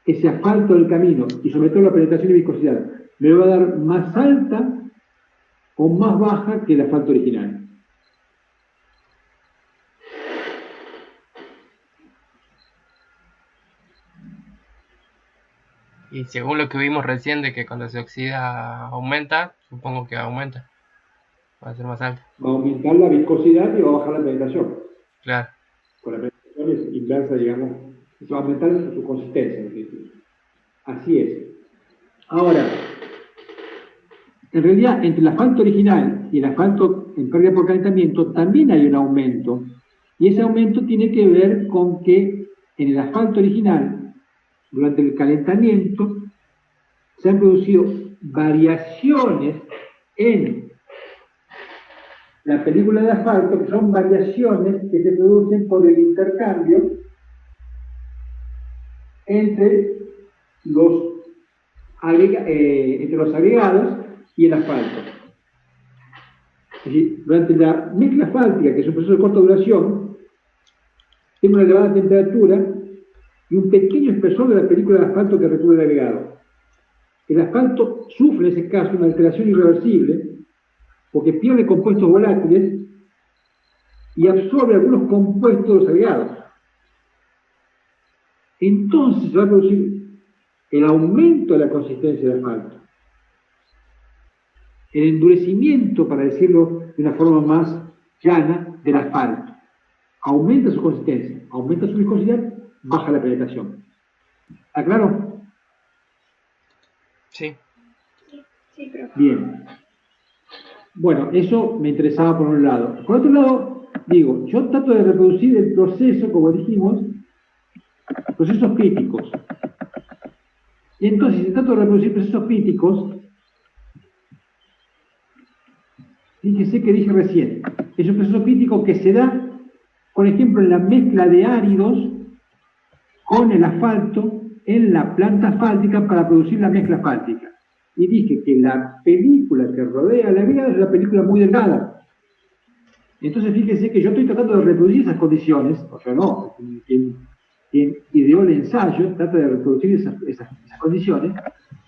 ese asfalto del camino y someterlo a penetración y viscosidad, me va a dar más alta o más baja que el asfalto original. Y según lo que vimos recién de que cuando se oxida aumenta, supongo que aumenta. Va a ser más alto. Va a aumentar la viscosidad y va a bajar la penetración. Claro. Con la penetración es inversa, digamos, va a aumentar su consistencia. Así es. Ahora, en realidad, entre el asfalto original y el asfalto en pérdida por calentamiento también hay un aumento. Y ese aumento tiene que ver con que en el asfalto original, durante el calentamiento, se han producido variaciones en la película de asfalto, que son variaciones que se producen por el intercambio entre los agregados y el asfalto. Es decir, durante la mezcla asfáltica, que es un proceso de corta duración, tiene una elevada temperatura y un pequeño espesor de la película de asfalto que recubre el agregado. El asfalto sufre en ese caso una alteración irreversible porque pierde compuestos volátiles y absorbe algunos compuestos de los agregados. Entonces se va a producir el aumento de la consistencia del asfalto, el endurecimiento, para decirlo de una forma más llana, del asfalto. Aumenta su consistencia, aumenta su viscosidad baja la penetración. ¿Está claro? Sí. Sí, pero... Bien. Bueno, eso me interesaba por un lado. Por otro lado, digo, yo trato de reproducir el proceso, como dijimos, procesos críticos. Y entonces, si trato de reproducir procesos críticos, fíjese que dije recién, es un proceso crítico que se da, por ejemplo, en la mezcla de áridos con el asfalto en la planta asfáltica para producir la mezcla asfáltica. Y dije que la película que rodea la viga es una película muy delgada. Entonces, fíjense que yo estoy tratando de reproducir esas condiciones, o sea, no, quien ideó el ensayo trata de reproducir esas condiciones,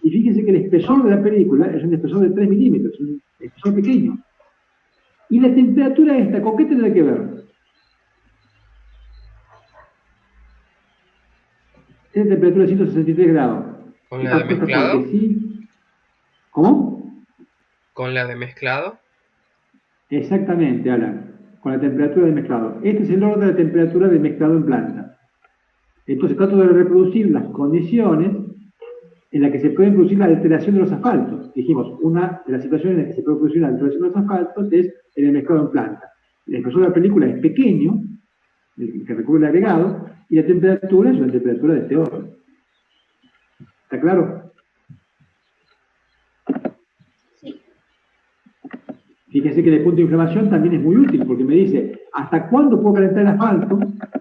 y fíjense que el espesor de la película es un espesor de 3 milímetros, un espesor pequeño. Y la temperatura esta, ¿con qué tendrá que ver? Tiene temperatura de 163 grados. ¿Con la de mezclado? Porque sí. ¿Cómo? ¿Con la de mezclado? Exactamente, Alan, con la temperatura de mezclado. Este es el orden de la temperatura de mezclado en planta. Entonces trato de reproducir las condiciones en las que se puede producir la alteración de los asfaltos. Dijimos, una de las situaciones en las que se puede producir la alteración de los asfaltos es en el mezclado en planta. El espesor de la película es pequeño, el que recubre el agregado, y la temperatura es una temperatura de este orden. ¿Está claro? Sí. Fíjense que el punto de inflamación también es muy útil, porque me dice, ¿hasta cuándo puedo calentar el asfalto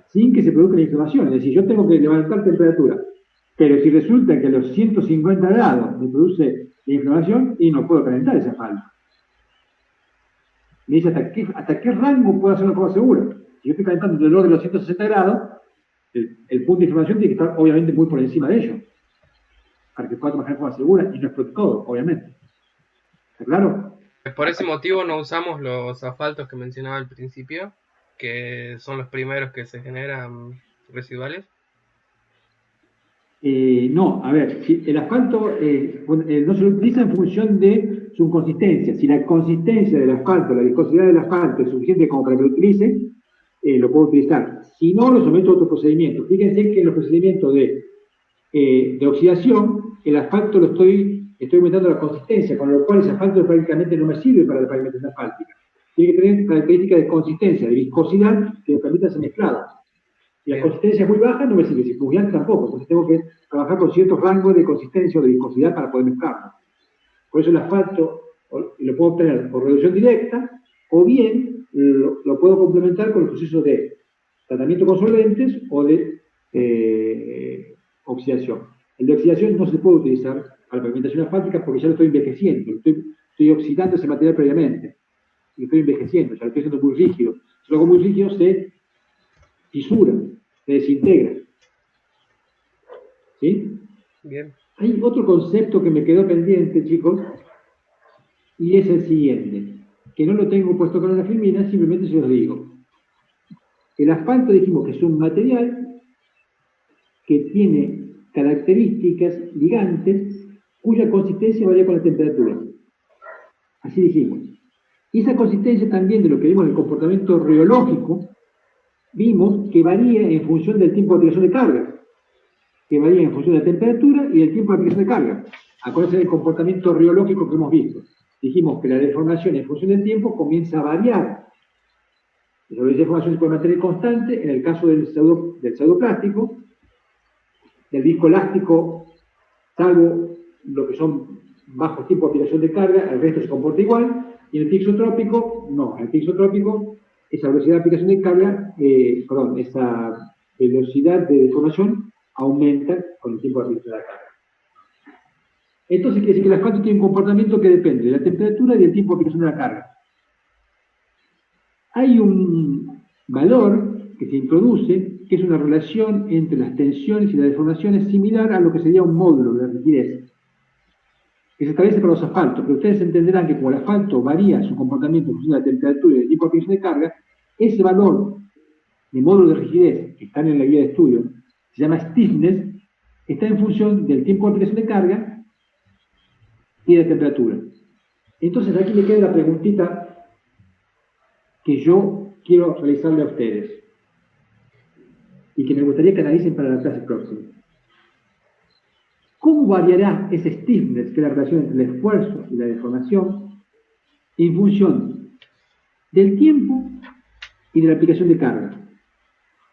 sin que se produzca la inflamación? Es decir, yo tengo que levantar temperatura, pero si resulta que a los 150 grados me produce la inflamación, y no puedo calentar ese asfalto. Me dice, ¿hasta qué rango puedo hacer una forma segura? Si yo estoy calentando alrededor de los 160 grados, el punto de inflamación tiene que estar obviamente muy por encima de ello, para que pueda trabajar de forma segura, y no explote todo, obviamente. ¿Está claro? Por ese motivo no usamos los asfaltos que mencionaba al principio, que son los primeros que se generan residuales. No, a ver, si el asfalto no se lo utiliza en función de su consistencia. Si la consistencia del asfalto, la viscosidad del asfalto es suficiente como para que lo utilice, lo puedo utilizar. Si no, lo someto a otro procedimiento. Fíjense que en los procedimientos de oxidación, el asfalto estoy aumentando la consistencia, con lo cual ese asfalto prácticamente no me sirve para la pavimentación asfáltica. Tiene que tener características de consistencia, de viscosidad, que me permitan ser mezclado. Si la consistencia es muy baja, no me sirve. Si es muy alta, tampoco. Entonces tengo que trabajar con ciertos rangos de consistencia o de viscosidad para poder mezclarlo. Por eso el asfalto lo puedo obtener por reducción directa, o bien lo puedo complementar con los procesos de tratamiento con solventes o de oxidación. El de oxidación no se puede utilizar para la pavimentación asfáltica porque ya lo estoy envejeciendo, estoy oxidando ese material previamente, lo estoy envejeciendo, ya lo estoy haciendo muy rígido. Si lo hago muy rígido, se fisura, se desintegra. ¿Sí? Bien. Hay otro concepto que me quedó pendiente, chicos, y es el siguiente, que no lo tengo puesto con la filmina, simplemente se los digo. El asfalto dijimos que es un material que tiene características ligantes cuya consistencia varía con la temperatura. Así dijimos. Y esa consistencia también de lo que vimos del comportamiento reológico, vimos que varía en función del tiempo de aplicación de carga, que varía en función de la temperatura y del tiempo de aplicación de carga. Acuérdense del comportamiento reológico que hemos visto. Dijimos que la deformación en función del tiempo comienza a variar. La deformación se puede mantener constante en el caso del pseudoplástico, del disco elástico, salvo lo que son bajos tiempos de aplicación de carga, el resto se comporta igual, y en el pixotrópico, no, en el pixotrópico, esa velocidad de aplicación de carga, esa velocidad de deformación aumenta con el tiempo de aplicación de la carga. Entonces quiere decir que el asfalto tiene un comportamiento que depende de la temperatura y del tiempo de aplicación de la carga. Hay un valor que se introduce, que es una relación entre las tensiones y las deformaciones similar a lo que sería un módulo de rigidez, que se establece para los asfaltos, pero ustedes entenderán que como el asfalto varía su comportamiento en función de la temperatura y del tiempo de aplicación de carga, ese valor de módulo de rigidez que están en la guía de estudio, se llama stiffness, está en función del tiempo de aplicación de carga y de la temperatura. Entonces aquí me queda la preguntita que yo quiero realizarle a ustedes. y que me gustaría que analicen para la clase próxima. ¿Cómo variará ese stiffness, que es la relación entre el esfuerzo y la deformación, en función del tiempo y de la aplicación de carga?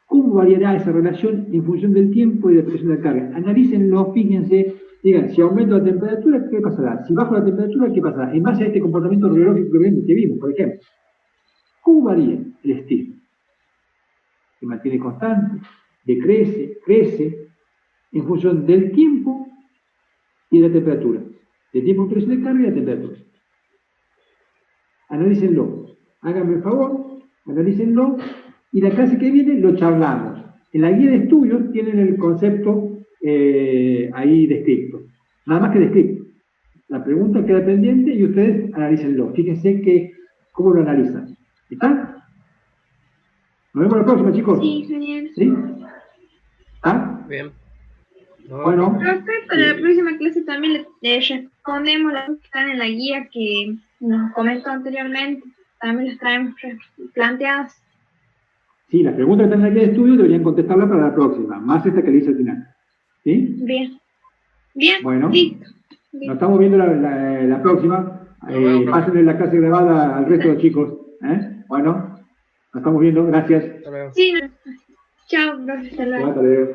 ¿Cómo variará esa relación en función del tiempo y de la aplicación de carga? Analícenlo, fíjense, digan, si aumento la temperatura, ¿qué pasará? Si bajo la temperatura, ¿qué pasará? En base a este comportamiento biológico que vimos, por ejemplo. ¿Cómo varía el stiffness? Se mantiene constante, decrece, crece, en función del tiempo y de la temperatura. Del tiempo de presión de carga y de la temperatura. Analícenlo. Háganme el favor, analícenlo, y la clase que viene lo charlamos. En la guía de estudios tienen el concepto ahí descrito. Nada más que descrito. La pregunta queda pendiente y ustedes analícenlo. Fíjense cómo lo analizan. ¿Está? Nos vemos la próxima, chicos. Sí, genial. ¿Sí? ¿Está? Bien. No, Bueno. Perfecto, en la próxima clase también le respondemos las que están en la guía que nos comentó anteriormente. También las traemos planteadas. Sí, las preguntas que están en la guía de estudio deberían contestarlas para la próxima, más esta que le hice al final. ¿Sí? Bien. Bien, bueno, listo. Nos estamos viendo la próxima. Pásenle la clase grabada al resto de los chicos. Bueno, nos estamos viendo. Gracias. Hasta luego. Sí, chao, gracias. Hasta luego. Hasta luego.